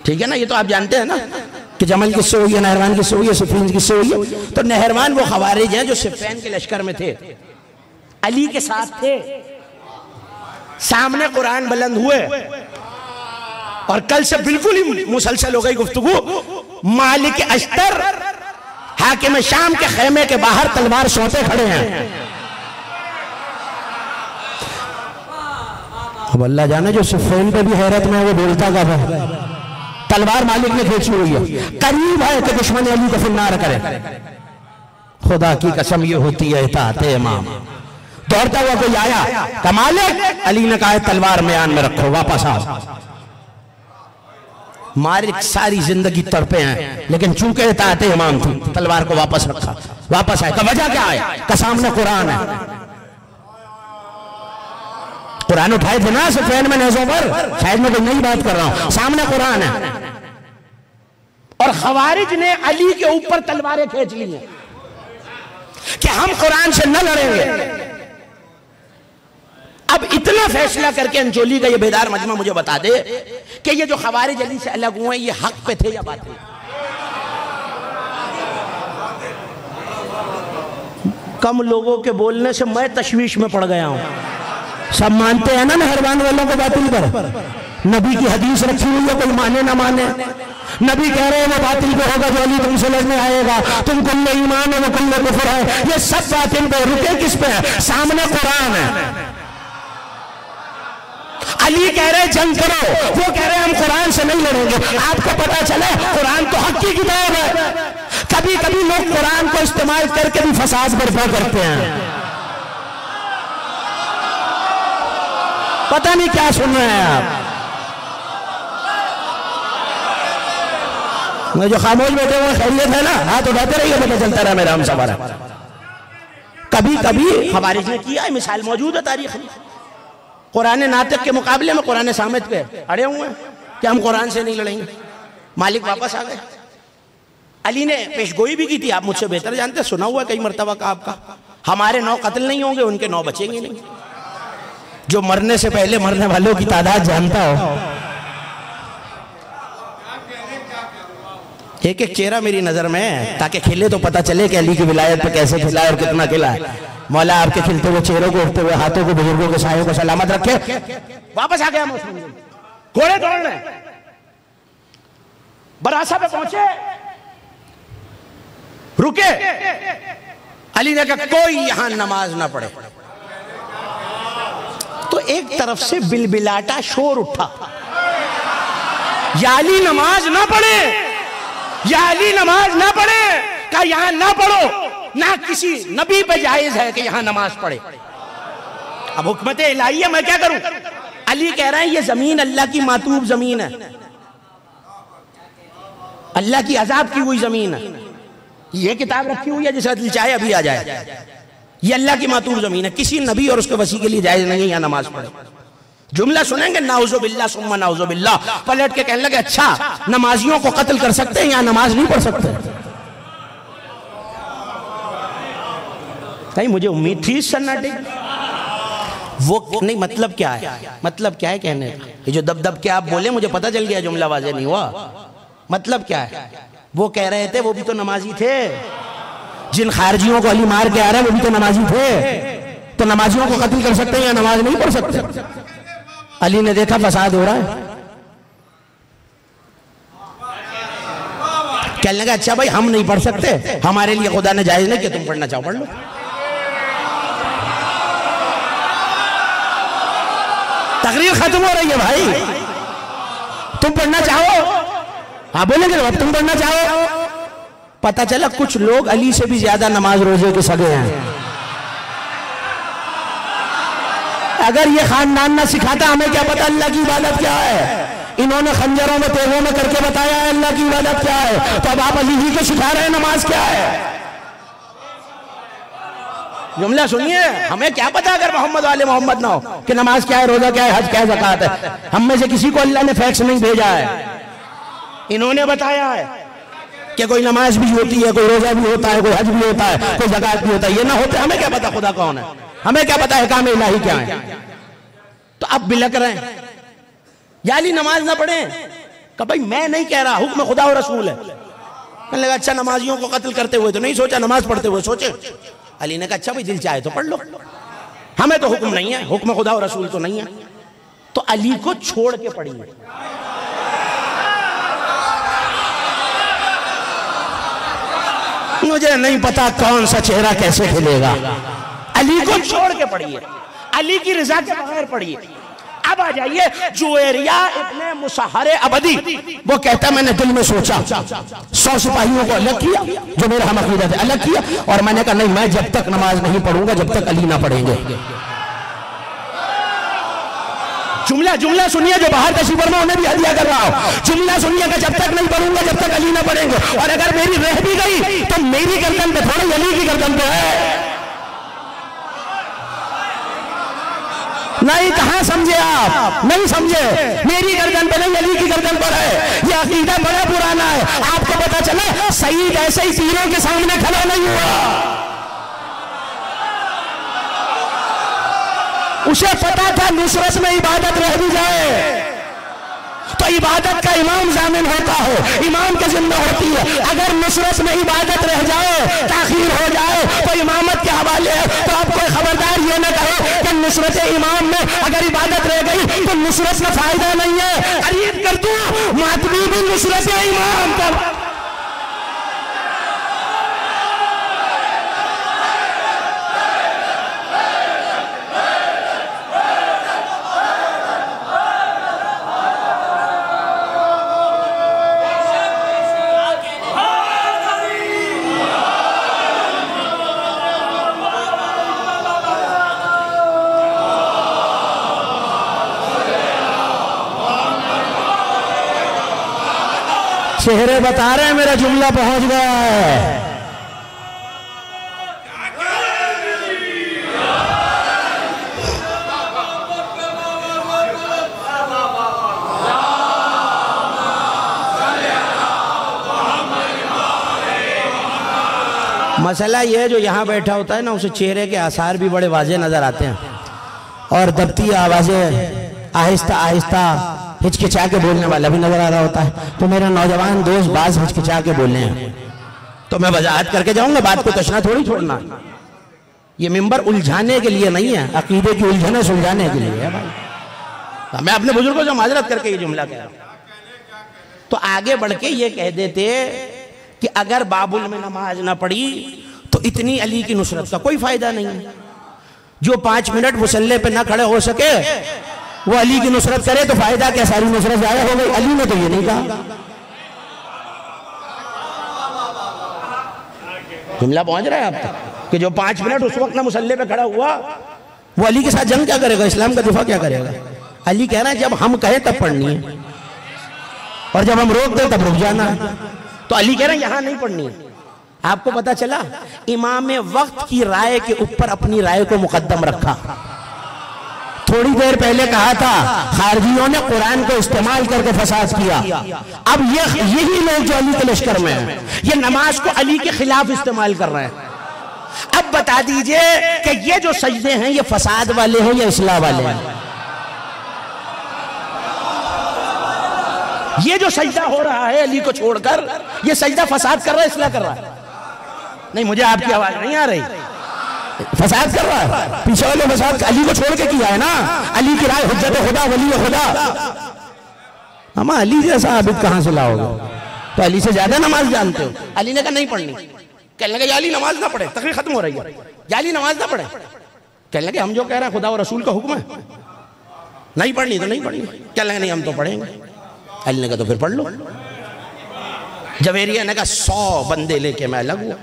Speaker 1: ठीक है ना, ये तो आप जानते हैं ना कि जमल किससे हुई है, नहरवान किससे हुई है, सिफ़ीन किससे हुई है। तो नहरवान वो खवारिज हैं जो सिफ़ीन के लश्कर में थे, अली के साथ थे, सामने कुरान बुलंद हुए, और कल से बिल्कुल ही मुसलसल हो गई गुफ्तगू। मालिक अश्तर हाकिम शाम के खेमे के बाहर तलवार सौंपे खड़े हैं। अब अल्लाह जाने जो सिफ़ीन पे भी हैरत में वो बोलता कब है। तलवार मालिक ने खींची हुई है, करीब है कि दुश्मन अली को फिन्नार करे। खुदा की कसम ये होती है इताअत इमाम। दौड़ता हुआ कोई आया, कमाल है, अली ने कहा तलवार म्यान में रखो, वापस आओ। मालिक सारी जिंदगी तड़पे हैं, लेकिन चूंकि इताअत इमाम थी, तलवार को वापस रखा, वापस आए। वजह क्या है? का सामने कुरान है। कुरान उठाए थे ना सिफ़ीन में नेज़ों पर, शायद मैं कोई नई बात कर रहा हूं, सामने कुरान है। और खवारिज ने अली के ऊपर तलवारें खींच ली हैं कि हम कुरान से न लड़ेंगे। अब इतना फैसला करके अंजोली का ये बेदार मजमा मुझे बता दे कि ये जो खवारिज अली से अलग हुए ये हक पे थे या बातिल? कम लोगों के बोलने से मैं तशवीश में पड़ गया हूं। सब मानते हैं ना मेहरबान वालों को बातिल पर। नबी की हदीस रखी हुई है, कोई माने ना माने। नबी कह रहे हैं वो बातिल पे होगा जो अली तुमसे लड़ने आएगा, तुम कुल्ले ईमान है वो कुल्ले कुफ्र है। ये सब बातिल पे रुके किस पे है? सामने कुरान है। अली कह रहे जंग करो, वो कह रहे हम कुरान से नहीं लड़ेंगे। आपको पता चले कुरान तो हक की किताब है। कभी कभी लोग कुरान को इस्तेमाल करके भी फसाद बर्पा करते हैं। पता नहीं क्या सुन रहे हैं आप। मैं जो खामोश बैठे हुए खैरियत है ना, हाथ उठाते रहिए, पता चलता रहा मेरा हम सवार। कभी कभी खवारिज ने किया है, मिसाल मौजूद है तारीख में। कुरान नातिक के मुकाबले में कुरान सामित पे अड़े हुए हैं कि हम कुरान से नहीं लड़ेंगे। मालिक वापस आ गए। अली ने पेशगोई भी की थी, आप मुझसे बेहतर जानते, सुना हुआ कई मरतबा का आपका, हमारे 9 कत्ल नहीं होंगे, उनके 9 बचेंगे नहीं। जो मरने से पहले मरने वालों की तादाद जानता हो। एक एक चेहरा मेरी नजर में है, ताकि खिले तो पता चले कि अली की विलायत पे कैसे खिला है और कितना खिला है। मौला आपके खिलते हुए चेहरों को, उठते हुए हाथों को, बुजुर्गों के सायों को सलामत रखे। वापस आ गया मौसम, घोड़े दौड़ रहे, बरासा पे पहुंचे, रुके। अली ने कहा कोई यहां नमाज ना पढ़े। तो एक तरफ से बिलबिलाटा शोर उठा, या अली नमाज ना पढ़े, या अली नमाज ना पढ़े। कहा यहां ना पढ़ो, ना किसी नबी पे जायज है कि यहां नमाज पढ़े। अब हुक्मत इलाही है, मैं क्या करूं। अली कह रहे हैं ये जमीन अल्लाह की मातूब जमीन है, अल्लाह की अजाब की हुई जमीन है। ये किताब रखी हुई है जिसे दिल चाहे अभी आ जाए, ये अल्लाह की मातूब जमीन है, किसी नबी और उसके वसी के लिए जायज नहीं है यहां नमाज पढ़े। जुमला सुनेंगे नाउज़ु बिल्लाह सुम्मा नाउज़ु बिल्लाह, पलट के कहने लगे अच्छा नमाजियों को कत्ल कर सकते हैं, यहां नमाज नहीं पढ़ सकते। नहीं, मुझे उम्मीद थी इस सन्नाटे वो नहीं। मतलब क्या है, मतलब क्या है कहने का, ये जो दब दब के आप बोले मुझे पता चल गया, जुमला वाज़ेह नहीं हुआ। मतलब क्या है, वो कह रहे थे वो भी तो नमाजी थे, जिन खारजियों को अली मार के आ रहे हैं वो भी तो नमाजी थे, तो नमाजियों को कत्ल कर सकते हैं या नमाज नहीं पढ़ सकते। अली ने देखा फसाद हो रहा है, कहने लगा अच्छा भाई हम नहीं पढ़ सकते, हमारे लिए खुदा ने जायज नहीं कि तुम पढ़ना चाहो पढ़ लो। तकरीर खत्म हो रही है भाई, तुम पढ़ना चाहो, हाँ बोलेंगे अब तुम पढ़ना चाहो। पता चला कुछ लोग अली से भी ज्यादा नमाज रोजे के सगे हैं। अगर ये खानदान ना सिखाता हमें क्या पता अल्लाह की इबादत क्या है। इन्होंने खंजरों में तेगों में करके बताया है अल्लाह की इबादत क्या है, तो अब आप अली जी को सिखा रहे हैं नमाज क्या है। जुमला सुनिए, हमें क्या पता अगर मोहम्मद वाले मोहम्मद ना हो कि नमाज क्या है, रोजा क्या है, हज क्या है, ज़कात है। हम में से किसी को अल्लाह ने फैक्स नहीं भेजा है, इन्होंने बताया है कि कोई नमाज भी होती है, कोई रोजा भी होता है, कोई हज भी होता है, कोई ज़कात भी होता है। ये ना होते हमें क्या पता खुदा कौन है, हमें क्या पता है काम इलाही क्या है। तो अब बिलक रहे हैं याली नमाज ना पढ़े। कहा भाई मैं नहीं कह रहा, हुक्म खुदा और रसूल है। कहने लगा अच्छा नमाजियों को कत्ल करते हुए तो नहीं सोचा, नमाज पढ़ते हुए सोचे। अली ने कहा अच्छा भाई दिल चाहे तो पढ़ लो, हमें तो हुक्म नहीं है, हुक्म खुदा और रसूल तो नहीं है। तो अली को छोड़ के पढ़िए। मुझे नहीं पता कौन सा चेहरा कैसे खिलेगा, अली को छोड़ के पढ़िए, अली की रजा के बगैर पढ़िए। अब आ जाइए जुवेरिया इब्ने मुसहरे अबदी, वो कहता मैंने दिल में सोचा 100 सिपाहियों को अलग किया जो मेरा हम अकीदा थे, अलग किया, और मैंने कहा नहीं मैं जब तक नमाज नहीं पढ़ूंगा जब तक अली ना पढ़ेंगे। जुमला जुमला सुनिए, जो बाहर तशरीफ फरमा उन्हें भी हदिया कर रहा हूं। जुमला सुनिए कि जब तक नहीं पढ़ूंगा जब तक अली ना पढ़ेंगे, और अगर मेरी रह भी गई तो मेरी गर्दन पे थोड़ी अली की गर्दन पे है। नहीं, कहां समझे आप, नहीं समझे, मेरी गर्दन पे नहीं अली की गर्दन पर है। ये अकीदा बड़ा पुराना है। आपको पता चला सईद ऐसे ही तीरों के सामने खड़ा नहीं हुआ, उसे पता था नुसरत में इबादत रह भी जाए तो इबादत का इमाम जामिन होता है, इमाम के जिम्मे होती है। अगर नुसरत में इबादत रह जाए, ताखीर हो जाए तो इमामत के हवाले है। तो आप कोई खबरदार ये ना कहो कि नुसरत इमाम में अगर इबादत रह गई तो नुसरत का फायदा नहीं है। खरीद कर दो मातमी भी नुसरत इमाम का। चेहरे बता रहे हैं मेरा जुमला पहुंच गया है। मसला यह है जो यहाँ बैठा होता है ना उसे चेहरे के आसार भी बड़े वाजे नजर आते हैं और दबती आवाजें आहिस्ता आहिस्ता हिचकिचा के बोलने वाला भी नजर आ रहा होता है। तो मेरे नौजवान दोस्त बाज हिचकिचा के बोले हैं तो मैं वजाहत करके जाऊंगा, बात को तशना थोड़ी छोड़ना। ये मिंबर उलझाने के लिए नहीं है, अकीदे की उलझने सुलझाने के लिए है भाई। मैं अपने बुजुर्गों से माजरत करके ये जुमला कह रहा हूं। तो आगे बढ़ के ये कह देते कि अगर बाबुल में नमाज ना पढ़ी तो इतनी अली की नुसरत का कोई फायदा नहीं है। जो 5 मिनट मुसल्ले पे ना खड़े हो सके वो अली की नुसरत करे तो फायदा क्या, सारी नुसरत जाया हो गई। अली ने तो ये नहीं कहा। जुमला पहुंच रहा है आप तक कि जो 5 मिनट उस वक्त ना मुसल्ले पे खड़ा हुआ वो अली के साथ जंग क्या करेगा, इस्लाम का दिफा क्या करेगा। अली कह रहा है जब हम कहें तब पढ़नी है और जब हम रोक दें तब रुक जाना है। तो अली कह रहे हैं यहां नहीं पढ़नी है। आपको पता चला इमाम वक्त की राय के ऊपर अपनी राय को मुकद्दम रखा। थोड़ी देर पहले कहा था खारजियों ने कुरान को इस्तेमाल करके फसाद किया। अब यही लोग जो अली के लश्कर में हैं ये नमाज को अली के खिलाफ इस्तेमाल कर रहे हैं। अब बता दीजिए कि ये जो सजदे हैं ये फसाद वाले हैं या इस्लाह वाले हैं। ये जो सजदा हो रहा है अली को छोड़कर ये सजदा फसाद कर रहा है, इस्लाह कर रहा है। नहीं, मुझे आपकी आवाज नहीं आ रही। फसाद कर रहा है, पीछे वाले फसाद अली को छोड़ के किया है ना। अली की राय हुज्जत खुदा वली खुदा। हम अली जैसा आबिद कहां से लाओगे? तो अली से ज्यादा नमाज जानते हो। अली ने कहा नहीं पढ़नी। कहने लगे अली नमाज ना पढ़े, तकरीर खत्म हो रही है, अली नमाज ना पढ़े। कहने लगे हम जो कह रहे हैं खुदा और रसूल का हुक्म है, नहीं पढ़नी तो नहीं पढ़नी। कहने लगे नहीं हम तो पढ़ेंगे। अली ने कहा तो फिर पढ़ लो। जवेरिया ने कहा 100 बंदे लेके मैं अलग हुआ।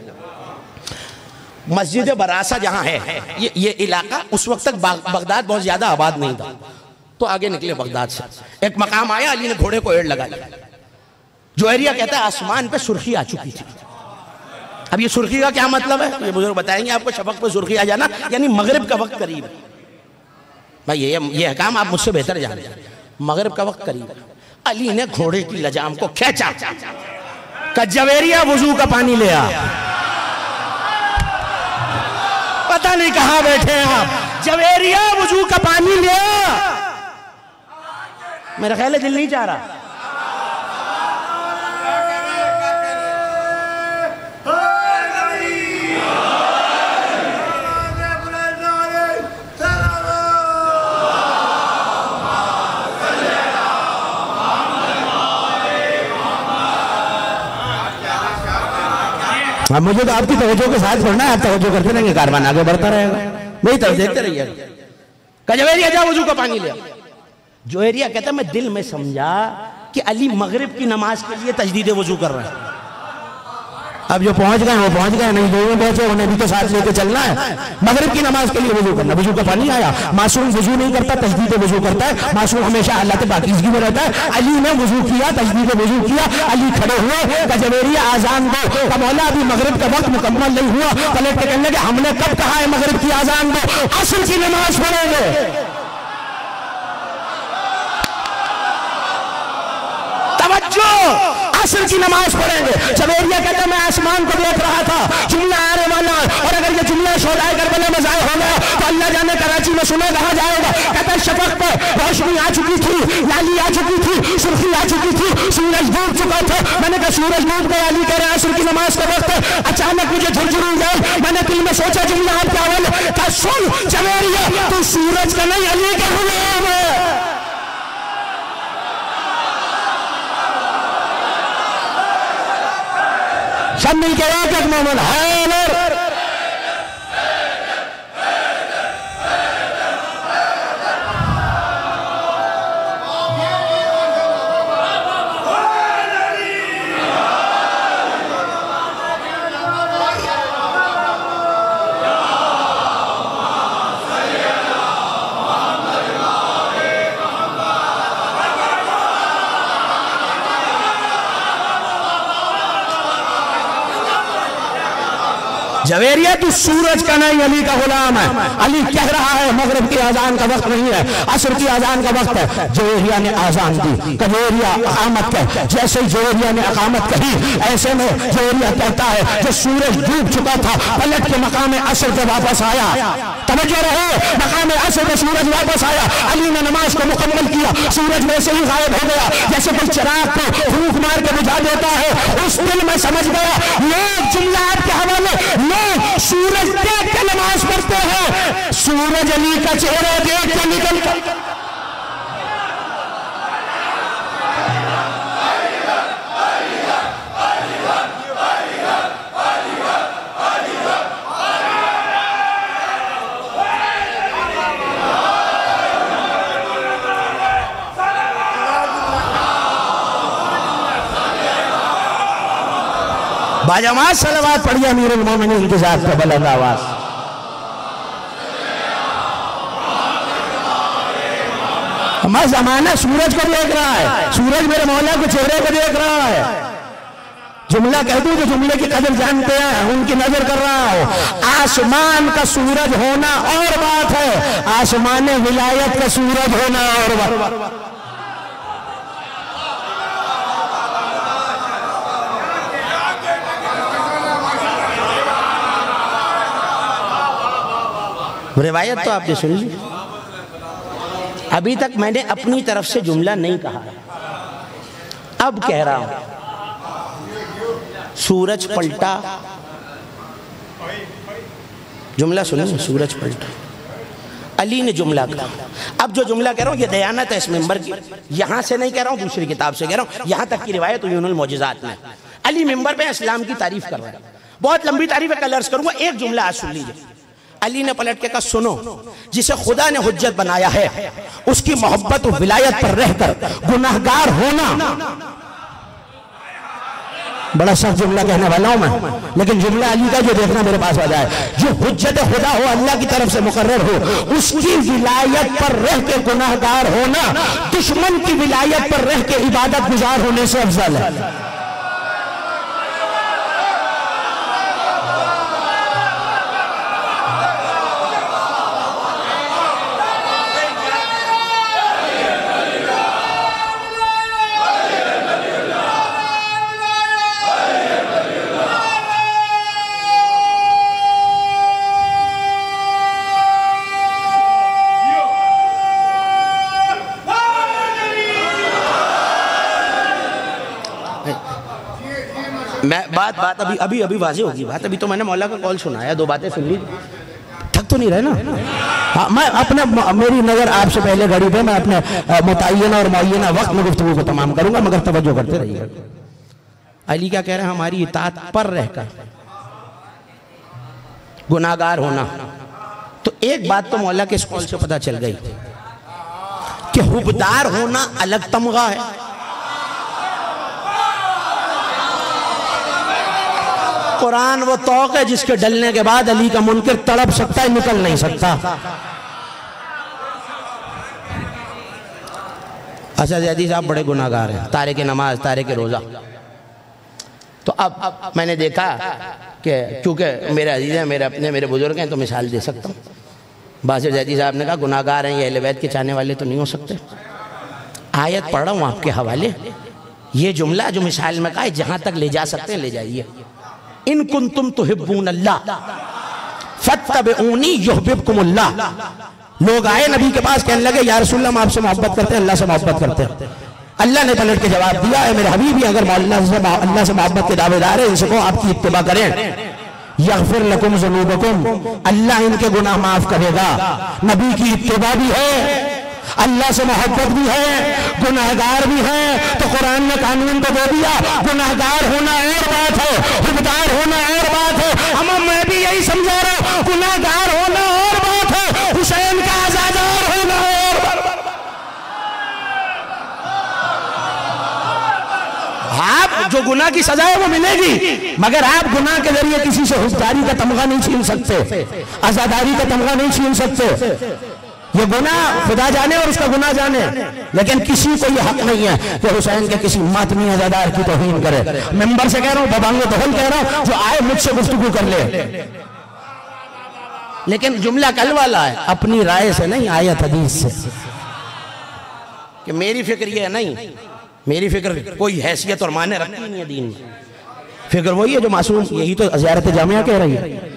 Speaker 1: मस्जिद बरासा जहां है ये इलाका उस वक्त तक बगदाद बहुत ज्यादा आबाद नहीं था। तो आगे निकले बगदाद से, एक मकाम आया, अली ने घोड़े को एड़ लगा लिया। जोहरिया कहता है आसमान पे सुर्खी आ चुकी थी। अब ये सुर्खी का क्या मतलब है ये बुजुर्ग बताएंगे आपको। शफक पे सुर्खी आ जाना यानी मगरिब का वक्त करीब है। भाई ये काम आप मुझसे बेहतर जानते हैं। मगरिब का वक्त करीब है। अली ने घोड़े की लजाम को खींचा, का जवेरिया वुजू का पानी ले आ। पता नहीं कहां बैठे हैं आप। जवेरिया वुजू का पानी ले आ। मेरा ख्याल है दिल नहीं चाह रहा। अब मुझे तो आपकी तवज्जो के साथ पढ़ना है। आप तवज्जो करते रहेंगे, कारवान आगे बढ़ता रहेगा। वही तरफ देखते रहिए। जवेरिया जा वजू का पानी ले। जोहरिया कहता मैं दिल में समझा कि अली मगरिब की नमाज के लिए तजदीद वजू कर रहे हैं। अब जो पहुंच गए वो पहुंच गए, नहीं जो पहुंचे उन्हें भी तो साथ लेके चलना है। मगरिब की नमाज के लिए वजू करना, वजू का पानी आया। मासूम वजू नहीं करता, तजदीद वजू करता है। मासूम हमेशा हालत पाकीज़गी में रहता है। अली ने वजू किया, तजदीद वजू किया। अली खड़े हुए, जवेरिया आजान दो। का मौला अभी मगरिब का वक्त मुकम्मल नहीं हुआ। पलट के कहने लगे हमने कब कहा है मगरिब की आजान दो, असर की नमाज पढ़ेंगे। तवज्जो, असर की नमाज पढ़ेंगे। जवेरिया कहता मैं आसमान को देख रहा था, जुमला आने वाला, और अगर ये जुमला शोदाए करबला में जाहिर हो गया तो अल्लाह जाने कराची में सुने कहा जाएगा। कहता शफक पे रोशनी आ चुकी थी, लाली आ चुकी थी, सुर्खी आ चुकी थी, सूरज डूब चुका था। मैंने कहा सूरज डूब गया, अली कह रहे असर की नमाज का वक्त है। अचानक मुझे झुरझुरी गए, मैंने दिल में सोचा जुमला आप क्या बोले। कहा सुन जवेरिया तू सूरज का नहीं अली का गुलाम है। सब मिलके एक मोमेंट हैदर। जवेरिया तू सूरज का नहीं अली का गुलाम है। अली कह रहा है मगरिब की आजान का वक्त नहीं है, असर की आजान का वक्त है। जवेरिया ने आजान दी, जवेरिया अकामत कह, जैसे ही जवेरिया ने अकामत कही ऐसे में जवेरिया कहता है जो सूरज डूब चुका था पलट के मकाम असर पे वापस आया। तवज्जो रहे, मकाम असर पे सूरज वापस आया। अली ने नमाज को मुकम्मल किया, सूरज वैसे ही गायब हो गया जैसे कोई चिराग को फूंक मार के बुझा देता है। उस दिन मैं समझ गया लोग जुमला आपके हवाले, लोग सूरज देख के नमाज पढ़ते हैं, सूरज अली का चेहरा देख के निकल कर। बाजमात सलावत पढ़िए अमीरुल मोमिनीन के साथ बुलंद आवाज। हमारा जमाना सूरज को देख रहा है, सूरज मेरे मौला के चेहरे को देख रहा है। जुमला कह दूं जो जुमले की कदर जानते हैं उनकी नजर कर रहा हो। आसमान का सूरज होना और बात है, आसमान विलायत का सूरज होना और बात। रिवायत तो आपने सुन ली, अभी तक मैंने अपनी तरफ से जुमला नहीं कहा, अब कह रहा हूं। सूरज पलटा, जुमला सुनिए, सूरज पलटा, अली ने जुमला कहा। अब जो जुमला कह रहा हूं ये दयानत है इस मिंबर की, यहां से नहीं कह रहा हूं, दूसरी किताब से कह रहा हूं। यहां तक की रिवायत उयूनुल मौजिज़ात में अली मिंबर पे इस्लाम की तारीफ कर रहा है, बहुत लंबी तारीफ है, कलर्स करूंगा, एक जुमला आज सुन लीजिए। अली ने पलट के कहा सुनो, जिसे खुदा ने हुज्जत बनाया है उसकी मोहब्बत और विलायत पर रहकर गुनाहगार होना। बड़ा सख्त जुमला कहने वाला हूं मैं, लेकिन जुमला अली का जो देखना मेरे पास आ जाए, जो हुज्जत खुदा हो, अल्लाह की तरफ से मुकर्रर हो, उसकी विलायत पर रह के गुनाहगार होना दुश्मन की विलायत पर रह के इबादत गुजार होने से अफजल है। मैं बात अभी वाज़ेह होगी बात। अभी तो मैंने मौला का कॉल सुनाया, दो बातें सुन ली, थक तो नहीं रहे ना। हाँ, मैं अपने मेरी नज़र आपसे पहले घड़ी पे मैं अपने मुतय्यना और मुअय्यना वक्त में गुफ्तगू को तमाम करूंगा, मगर तवज्जो करते रहिए। अली क्या कह रहे हैं, हमारी इताअत पर रहकर गुनाहगार होना। तो एक बात तो मौला के इस कॉल से पता चल गई कि हुबदार होना अलग तमगा है, कुरान वो तौक है जिसके डलने के बाद अली का मुनकिर तड़प सकता है, निकल नहीं सकता। अच्छा ज़ैदी साहब बड़े गुनाहगार हैं, तारे के नमाज, तारे के रोज़ा। तो अब मैंने देखा कि क्योंकि मेरे अजीज़ हैं, मेरे बुजुर्ग हैं, तो मिसाल दे सकता हूँ। बासिर ज़ैदी साहब ने कहा गुनाहगार हैं, ये अहले बैत के चाहने वाले तो नहीं हो सकते। आयत पढ़ रहा हूँ आपके हवाले, ये जुमला जो मिसाल में कहा है, जहाँ तक ले जा सकते हैं ले जाइए। इन कुंतुम तुहिब्बूनल्लाह फत्तबिऊनी युहब्बुकुमुल्लाह। लोग आए नबी के पास, कहने लगे या रसूलल्लाह हम आपसे मोहब्बत करते हैं, अल्लाह से मोहब्बत करते हैं। अल्लाह ने पलट के जवाब दिया है मेरे हबीबी, अगर अल्लाह से मोहब्बत के दावेदार है इनको आपकी इत्तिबा करें, यगफिर लकुम ज़ुनूबकुम, अल्लाह इनके गुनाह माफ करेगा। नबी की इत्तिबा भी है, अल्लाह से मोहब्बत भी है, गुनाहगार भी है। तो कुरान ने कानून को दे दिया, गुनाहगार होना और बात है, हुबदार होना और बात है। अम्मा मैं भी यही समझा रहा हूं, गुनाहगार होना और बात है, हुसैन का आजादार होना और बात। आप जो गुनाह की सजा है वो मिलेगी, मगर आप गुनाह के जरिए किसी से हुबदारी का तमगा नहीं छीन सकते, आजादारी का तमगा नहीं छीन सकते। ये गुनाह खुदा जाने और उसका गुनाह जाने, लेकिन किसी को ये हक नहीं है कि हुसैन के किसी मातमी अज़ादार की तौहीन करे। मेंबर से कह रहा हूँ, बबांगे दहल कह रहा हूँ, जो आए मुझसे गुफ्तगू कर ले, लेकिन जुमला कल वाला है, अपनी राय से नहीं, आयत हदीस से। कि मेरी फिक्र ये है, नहीं, मेरी फिक्र कोई हैसियत और माने रखती नहीं है दीन में। फिक्र वही है जो मासूम, यही तो ज़ियारत जामिया कह रही है।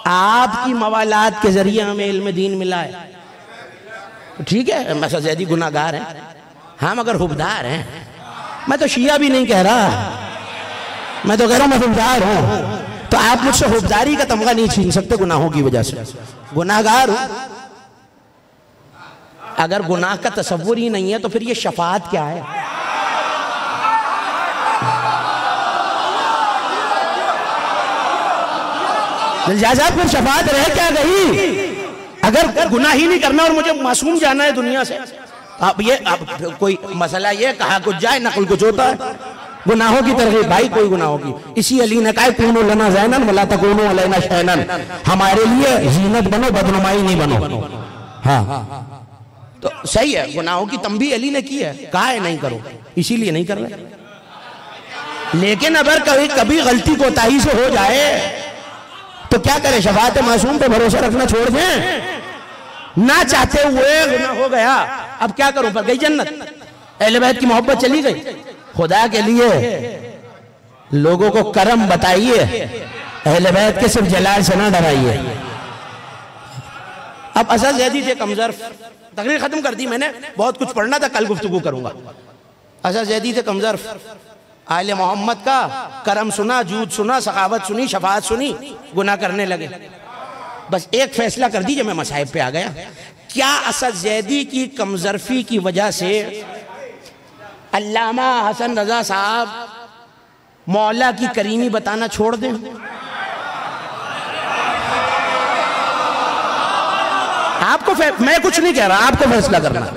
Speaker 1: आपकी मवालात के जरिए हमें इल्म दीन मिला है, तो ठीक है, मसद ज़ैदी गुनाहगार हैं, हम अगर हुबदार हैं, मैं तो शिया भी नहीं कह रहा, मैं तो कह रहा हूँ मैं हुबदार हूँ, तो आप मुझसे हुबदारी का तमगा नहीं छीन सकते गुनाहों की वजह से। गुनाहगार हूँ, अगर गुनाह का तसव्वुर ही नहीं है तो फिर ये शफाअत क्या है? दिलजाजा फिर शफाअत रह क्या गई? अगर गुनाह ही नहीं करना और मुझे मासूम जाना है दुनिया से, अब ये अब कोई मसला ये कहा कुछ जाए नकुल कुछ होता है, गुनाहों की तरह भाई कोई गुनाहों की। इसी अली ने कहा कूनो लना ज़ैनन वला तकूनो अलैना शैनन, हमारे लिए जीनत बनो, बदनुमाई नहीं बनो। हाँ तो सही है, गुनाहों की तंबीह अली ने की है, कहा है नहीं करो, इसीलिए नहीं कर रहे। लेकिन अगर कभी कभी गलती कोताही से हो जाए तो क्या करे? शफाअत मासूम पे भरोसा रखना छोड़ दें? ना चाहते हुए गुनाह हो गया, अब क्या करूं? पर गई जन्नत, अहले बैत की मोहब्बत चली गई। खुदा के लिए लोगों को करम बताइए, अहले बैत के सिर्फ जलाल से ना डराइए। अब असद ज़ैदी थे कमज़र्फ, तकरीर खत्म कर दी मैंने, बहुत कुछ पढ़ना था, कल गुफ्तगू करूंगा। असद ज़ैदी थे कमज़र्फ, आले मोहम्मद का करम सुना, जूद सुना, सखावत सुनी, शफाअत सुनी, गुनाह करने लगे। बस एक फैसला कर दीजिए, मैं मसाइब पे आ गया। क्या असद ज़ैदी की कमज़र्फी की वजह से अल्लामा हसन रजा साहब मौला की करीमी बताना छोड़ दें? आपको मैं कुछ नहीं कह रहा, आपको फैसला करना।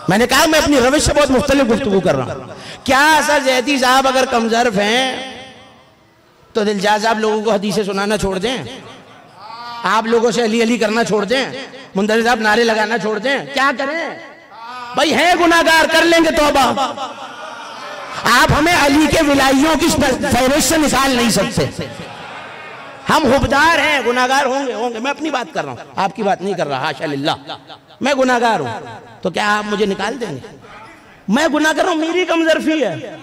Speaker 1: मैंने कहा मैं अपनी रविश से बहुत मुख्तलिफ गुफ्तगू कर रहा हूं। क्या असद ज़ैदी साहब अगर कमज़र्फ हैं तो दिलजाज साहब लोगों को हदीसें सुनाना छोड़ दें? आप लोगों से अली अली करना छोड़ दें? मुंदरी साहब नारे लगाना छोड़ दें? क्या करें भाई? हैं गुनाहगार, कर लेंगे तौबा। आप हमें अली के विलाइयों की फहरिस्त से निकाल नहीं सकते। हम हुबदार हैं, गुनाहगार होंगे होंगे, मैं अपनी बात कर रहा हूं, आपकी बात नहीं कर रहा, हाशा लिल्लाह। मैं गुनाहगार हूं तो क्या आप मुझे निकाल देंगे? मैं गुनाह कर रहा हूं, मेरी कमज़र्फी है।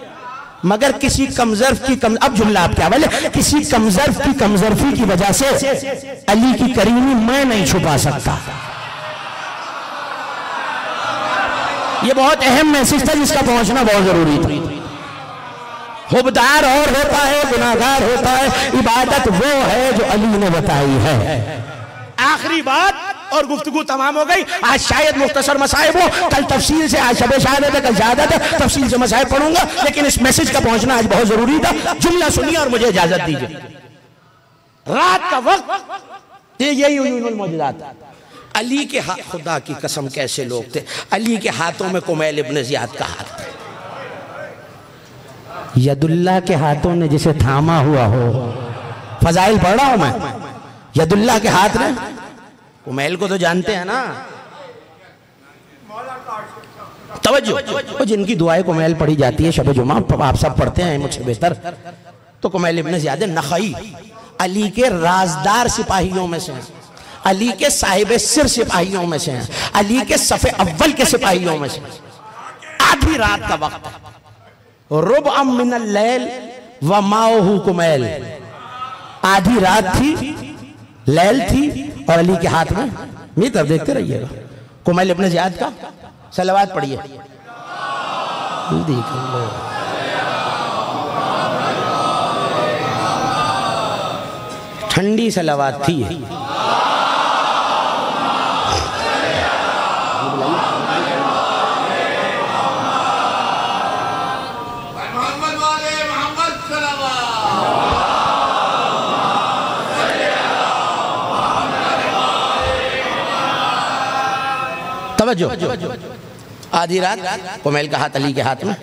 Speaker 1: मगर किसी कमज़र्फ की अब जुमला आप क्या बोले, किसी कमज़र्फ की कमज़र्फी की वजह से अली की करीमी मैं नहीं छुपा सकता। ये बहुत अहम मैसेज था जिसका पहुंचना बहुत जरूरी था। हुबदार और होता है, गुनाहगार होता है, इबादत वो है जो अली ने बताई है। आखिरी बात और गुफ्तगू तमाम हो गई। आज शायद मुख्तसर मसाइब हो, कल तफसील से, आज शब शहादत है, कल शहादत है, तफसील से मसाइब पढ़ूंगा, लेकिन इस मैसेज का पहुंचना आज बहुत जरूरी था। जुमला सुनिए और मुझे इजाजत दीजिए। रात का वक्त यही मौजूदात, अली के हाथ, खुदा की कसम कैसे लोग थे, अली के हाथों में कुमैल इब्न ज़ियाद का हाथ था। यदुल्ला के हाथों ने जिसे थामा हुआ हो, फजाइल पढ़ रहा हूं मैं, यदुल्ला के हाथ ने, कुमैल को तो जानते हैं ना, तवज्जो, वो जिनकी दुआएं कुमैल पढ़ी जाती है शब जुमा, आप सब पढ़ते हैं मुझसे बेहतर, तो कुमैल इब्न ज़ियाद नखई अली के राजदार सिपाहियों में से हैं, अली के साहिब सिर सिपाहियों में से हैं, अली के सफ़े अव्वल के सिपाहियों में से। आधी रात का वक्त है, रुबअम मिनल लैल व माओहू कुमैल, आधी रात थी, लैल थी और अली के हाथ में, मेरी तरफ देखते रहिएगा, कुमैल इब्न ज़ियाद का सलवात पढ़िए। ठंडी सलवात थी। तवज्जो, आधी रात कुमैल का हाथ अली के हाथ में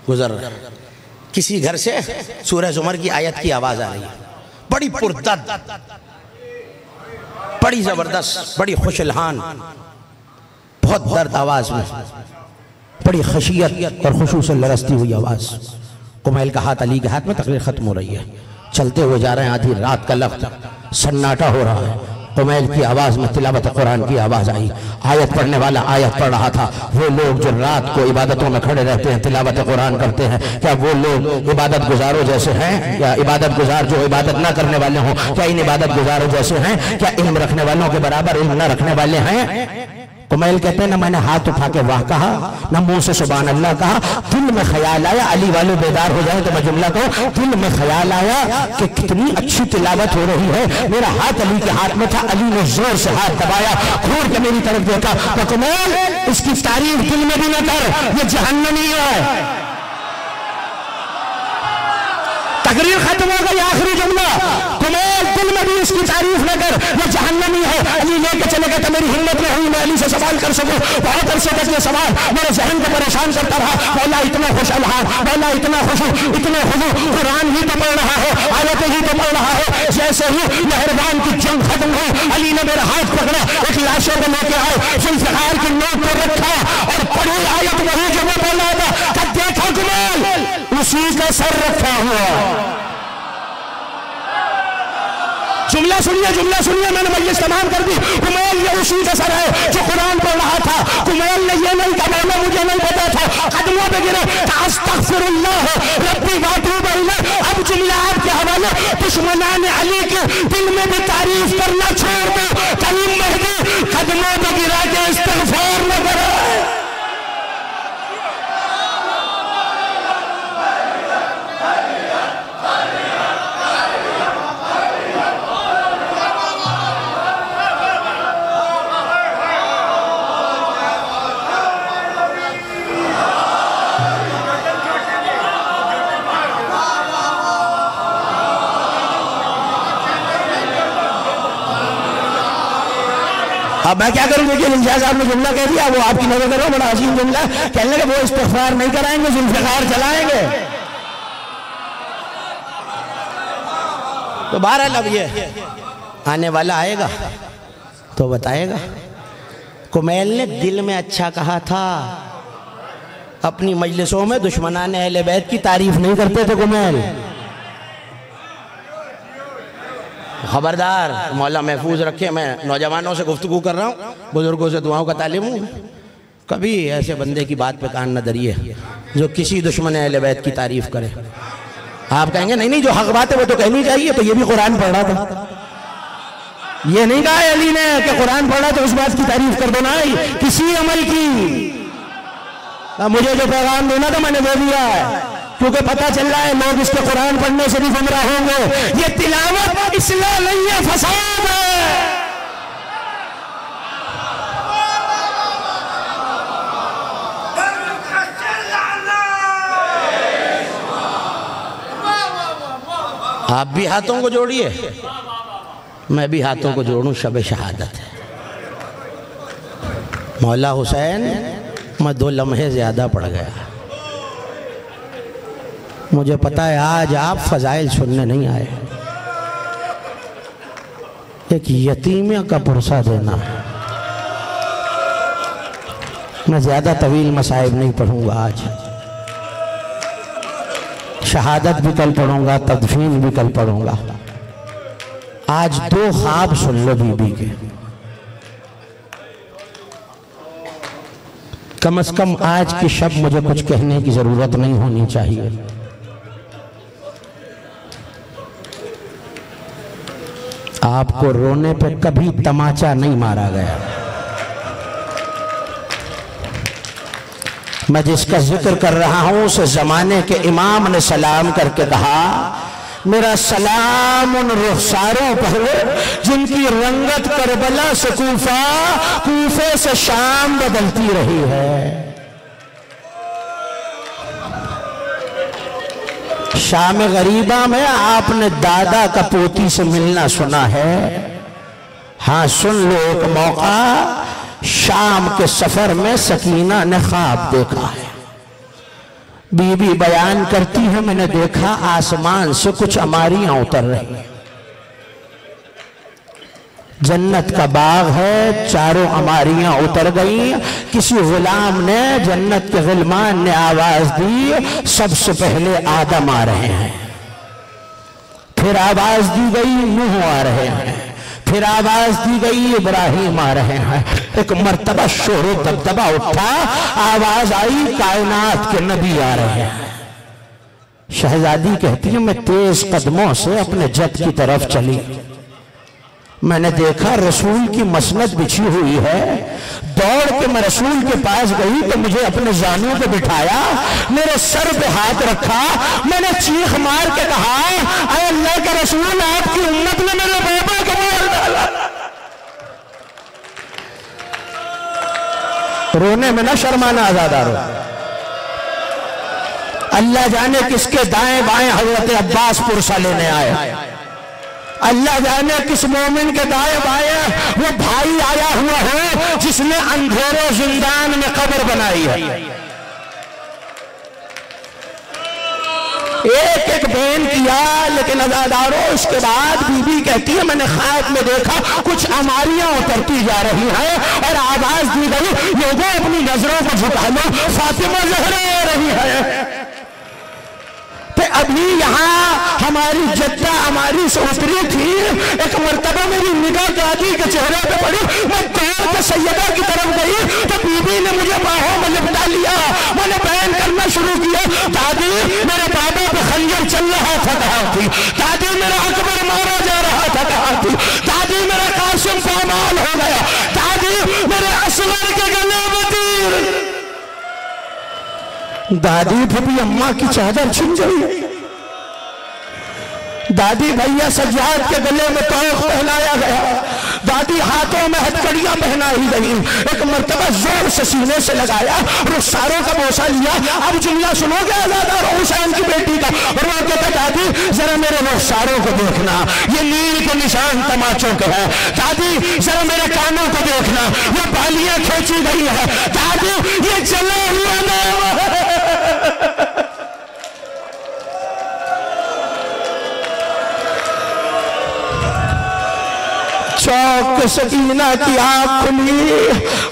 Speaker 1: गुजर रहा, किसी घर से सूरह ज़ुमर की आयत की आवाज आ रही है, बड़ी पुरदर्द। बड़ी जबरदस्त, बड़ी खुशलहान, बहुत दर्द आवाज में, बड़ी खशियत और खुशू से लरसती हुई आवाज। कुमैल का हाथ अली के हाथ में, तकरीर खत्म हो रही है, चलते हुए जा रहे हैं, आधी रात का वक्त, सन्नाटा हो रहा है। कुमैल की आवाज में तिलावत कुरान की आवाज आई। आयत पढ़ने वाला आयत पढ़ रहा था। वो लोग जो रात को इबादतों में खड़े रहते हैं, तिलावत कुरान करते हैं, क्या वो लोग इबादत गुजारों जैसे हैं, या इबादत गुजार जो इबादत ना करने वाले हों, क्या इन इबादत गुजारों जैसे हैं? क्या इल्म रखने वालों के बराबर इल्म ना रखने वाले हैं? कुमैल कहते हैं ना मैंने हाथ उठा के वाह कहा, ना मुंह से सुभान अल्लाह कहा, दिल में ख्याल आया, अली वाले बेदार हो जाए तो मैं जुमला कहूं, दिल में ख्याल आया कि कितनी अच्छी तिलावत हो रही है। मेरा हाथ अली के हाथ में था, अली ने जोर से हाथ दबाया, घूर के मेरी तरफ देखा, तो कुमैल इसकी तारीफ दिल में भी न कर, ये जहन्नमी है। तकरीर खत्म हो गई, आखिरी जुमला, कुमैल दिल में भी इसकी तारीफ न कर, ये जहन्नमी है। अली लेके चले गए तो मेरी हिम्मत नहीं हुई मैं अली से सवाल कर सकूं। बहुत अरसे तक ये सवाल मेरे जहन को परेशान करता रहा। मौला इतना खुशहाल, मौला इतना खुशू, इतने खुशू, कुरान ही तो पढ़ रहा है, आयत ही तो पढ़ रहा है। जैसे ही मेहरबान की जंग खत्म हुई, अली ने मेरा हाथ पकड़ा, एक लाशों को लेके आए, जुल्फिकार की नोक पर रखा और पढ़ी आयत वही जो मैं बोला था, देखा कुमैल उसी का सर रखा हुआ। जुमला सुनिए, मैंने मजलिस तमाम कर दी। कुमैल ये उसी का सर है जो कुरान पढ़ रहा था। कुमैल ने ये नहीं कहा मौला मुझे नहीं पता था, कदमों पे गिरे, अस्तगफिरुल्लाह रब्बी व अतूबु इलैह। अब जुमला आपके हवाले, दुश्मनान अली के दिल में भी तारीफ करना छोड़ दो, करीम मेहदी कदमों पे गिरा के इस्तिग़फ़ार न करे। अब मैं क्या करूं? देखिए इल्तिजा साहब ने जुमला कह दिया, वो आपकी नजर करो, बड़ा अजीम जुमला, कहने लगे वो इस्तिग़फ़ार नहीं कराएंगे, जुल्फ़िकार चलाएंगे। तो बहरहाल अब ये आने वाला आएगा तो बताएगा। कुमैल ने दिल में अच्छा कहा था, अपनी मजलिसों में दुश्मनान अहले बैत की तारीफ नहीं करते थे कुमैल। खबरदार, मौला महफूज रखे, मैं नौजवानों से गुफ्तगू कर रहा हूँ, बुजुर्गों से दुआओं का तालिम हूँ। कभी ऐसे बंदे की बात पे कान न धरिए जो किसी दुश्मन अहले बैत की तारीफ करे। आप कहेंगे नहीं नहीं जो हक बात है वो तो कहनी चाहिए, तो ये भी कुरान पढ़ रहा था, ये नहीं कहा अली ने कि कुरान पढ़ा तो उस बात की तारीफ कर दो, ना किसी अमल की। मुझे जो पैगाम देना था मैंने दे दिया है, क्योंकि पता चल रहा है लोग इसके कुरान पढ़ने से भी गुमराह होंगे। ये तिलावत इस्लाह नहीं है, फसाद है। आप भी हाथों को जोड़िए, मैं भी हाथों को जोड़ूं, शब शहादत है। मौला हुसैन, मैं 2 लम्हे ज्यादा पड़ गया, मुझे पता है आज आप फजाइल सुनने नहीं आए, एक यतीमिया का पुरसा देना। मैं ज्यादा तवील मसाइब नहीं पढ़ूंगा आज, शहादत भी कल पढ़ूंगा, तदफीन भी कल पढ़ूंगा। आज 2 ख्वाब सुन लो बीबी के, कम से कम आज की शब मुझे कुछ कहने की जरूरत नहीं होनी चाहिए। आपको रोने पे कभी तमाचा नहीं मारा गया। मैं जिसका जिक्र कर रहा हूं उस जमाने के इमाम ने सलाम करके कहा, मेरा सलाम उन रुखसारों पर जिनकी रंगत करबला से कूफा, कूफे से शाम बदलती रही है। शाम गरीबा में आपने दादा का पोती से मिलना सुना है। हाँ सुन लो एक मौका, शाम के सफर में सकीना ने ख्वाब देखा है। बीबी बयान करती है, मैंने देखा आसमान से कुछ अमारियां उतर रही, जन्नत का बाग है, चारों अमारियां उतर गई। किसी गुलाम ने, जन्नत के गुलमान ने आवाज दी, सबसे पहले आदम आ रहे हैं। फिर आवाज दी गई नूह आ रहे हैं। फिर आवाज दी गई इब्राहिम आ रहे हैं। एक मर्तबा शोर दबदबा उठा, आवाज आई कायनात के नबी आ रहे हैं। शहजादी कहती है मैं तेज कदमों से अपने जद की तरफ चली। मैंने देखा रसूल की मसनद बिछी हुई है। दौड़ के मैं रसूल के पास गई तो मुझे अपने जानों पे बिठाया, मेरे सर पे हाथ रखा। मैंने चीख मार के कहा, अरे अल्लाह के रसूल, आपकी उम्मत ने मेरे बाबा को मार डाला। रोने में ना शर्माना आजादारो। अल्लाह जाने किसके दाएं बाएं हजरत अब्बास पुरसा लेने आए। अल्लाह जाने किस मोमिन के दाएं बाएं वो भाई आया हुआ है जिसने अंधेरे जिंदान में कब्र बनाई है। एक एक बहन किया, लेकिन अज़ादारों इसके बाद बीबी कहती है मैंने ख्वाब में देखा कुछ अमारियां उतरती जा रही हैं और आवाज दी गई लोगों अपनी नजरों को झुका लो, फातिमा ज़हरा आ रही है। अभी यहाँ हमारी जद्दा हमारी से उतरी थी, एक मर्तबा मेरी निगाह दादी के चेहरे पे पड़ी। मैं दौड़ के सैयदा की तरफ गई तो बीबी ने मुझे बाहों में लिपटा लिया। मैंने बयान करना शुरू किया, दादी मेरे बाबा पे खंजर चल रहा था कहाँ थी? दादी मेरा अकबर मारा जा रहा था कहाँ थी? दादी मेरा कासिम पामाल हो गया। दादी मेरे असगर के गले में तीर। दादी भी अम्मा की चादर छिन गई। दादी भैया सज्जाद के गले में तौक पहनाया गया। दादी हाथों में हथकड़ियां पहनाई गई। एक मर्तबा जोर से सीने से लगाया, रुखसारों का बोसा लिया। अब जुमला सुनोगे आज़ादार हुसैन की बेटी का। और वो कहता दादी जरा मेरे रुखसारों को देखना, ये नील के निशान तमाचों के हैं। दादी जरा मेरे कानों को देखना, ये बालियां खींची गई है। दादी ये जला हुआ नाम है। चौक सकीना की आंख खुली।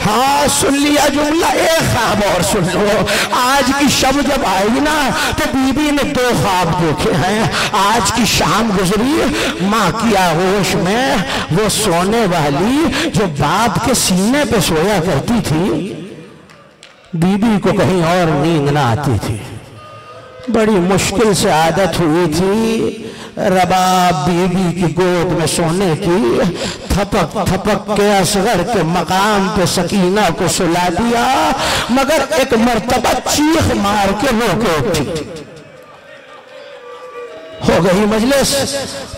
Speaker 1: हाँ सुन लिया जुमला, एक ख्वाब और सुन लो। आज की शब जब आई ना तो बीबी ने दो ख्वाब देखे हैं। आज की शाम गुजरी, माँ की आगोश में वो सोने वाली जो बाप के सीने पे सोया करती थी, बीबी को कहीं और नींद ना आती थी। बड़ी मुश्किल से आदत हुई थी रबाब बीबी की गोद में सोने की। थपक थपक के असगर के मकाम पे सकीना को सुला दिया, मगर एक मर्तबा चीख मार के रो के उठी। हो गई मजलिस।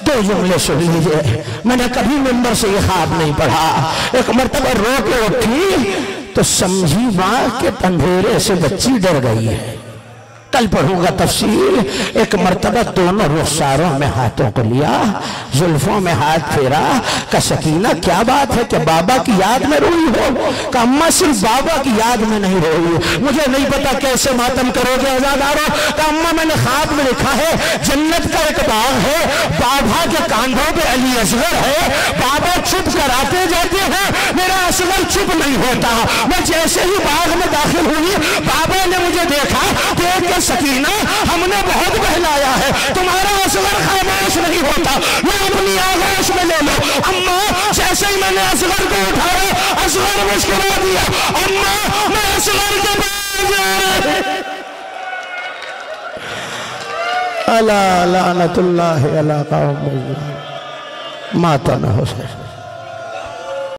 Speaker 1: दो जुमले सुन लीजिए, मैंने कभी मिंबर से ये ख्वाब नहीं पढ़ा। एक मर्तबा रो के उठी तो समझी मां के अंधेरे से बच्ची डर गई है। कल पढ़ूंगा तफसील। एक मर्तबा दोनों रुखसारों में हाथों को लिया, जुल्फों में हाथ फेरा। का सकीना क्या बात है कि बाबा की याद में रोई हो? का अम्मा सिर्फ बाबा की याद में नहीं रोई, मुझे नहीं पता कैसे मातम करोगे आज़ादारों। का अम्मा मैंने ख्वाब में लिखा है जन्नत का एक बाग है, बाबा के कांधों पे अली असगर है। बाबा चुप कराते जाते हैं, मेरा असगर चुप नहीं होता। मैं जैसे ही बाग में दाखिल हुई, बाबा ने मुझे देखा, देख के सकीना हमने बहुत बहलाया है, तुम्हारा असगर खामोश नहीं होता, मैं अपनी आगोश में ले लो। अम्मा जैसे ही मैंने असगर को उठाया, असगर मुस्कुरा दिया। अम्मा मैं असगर के पास अला लानतुल्लाह अला कौम माता न हो।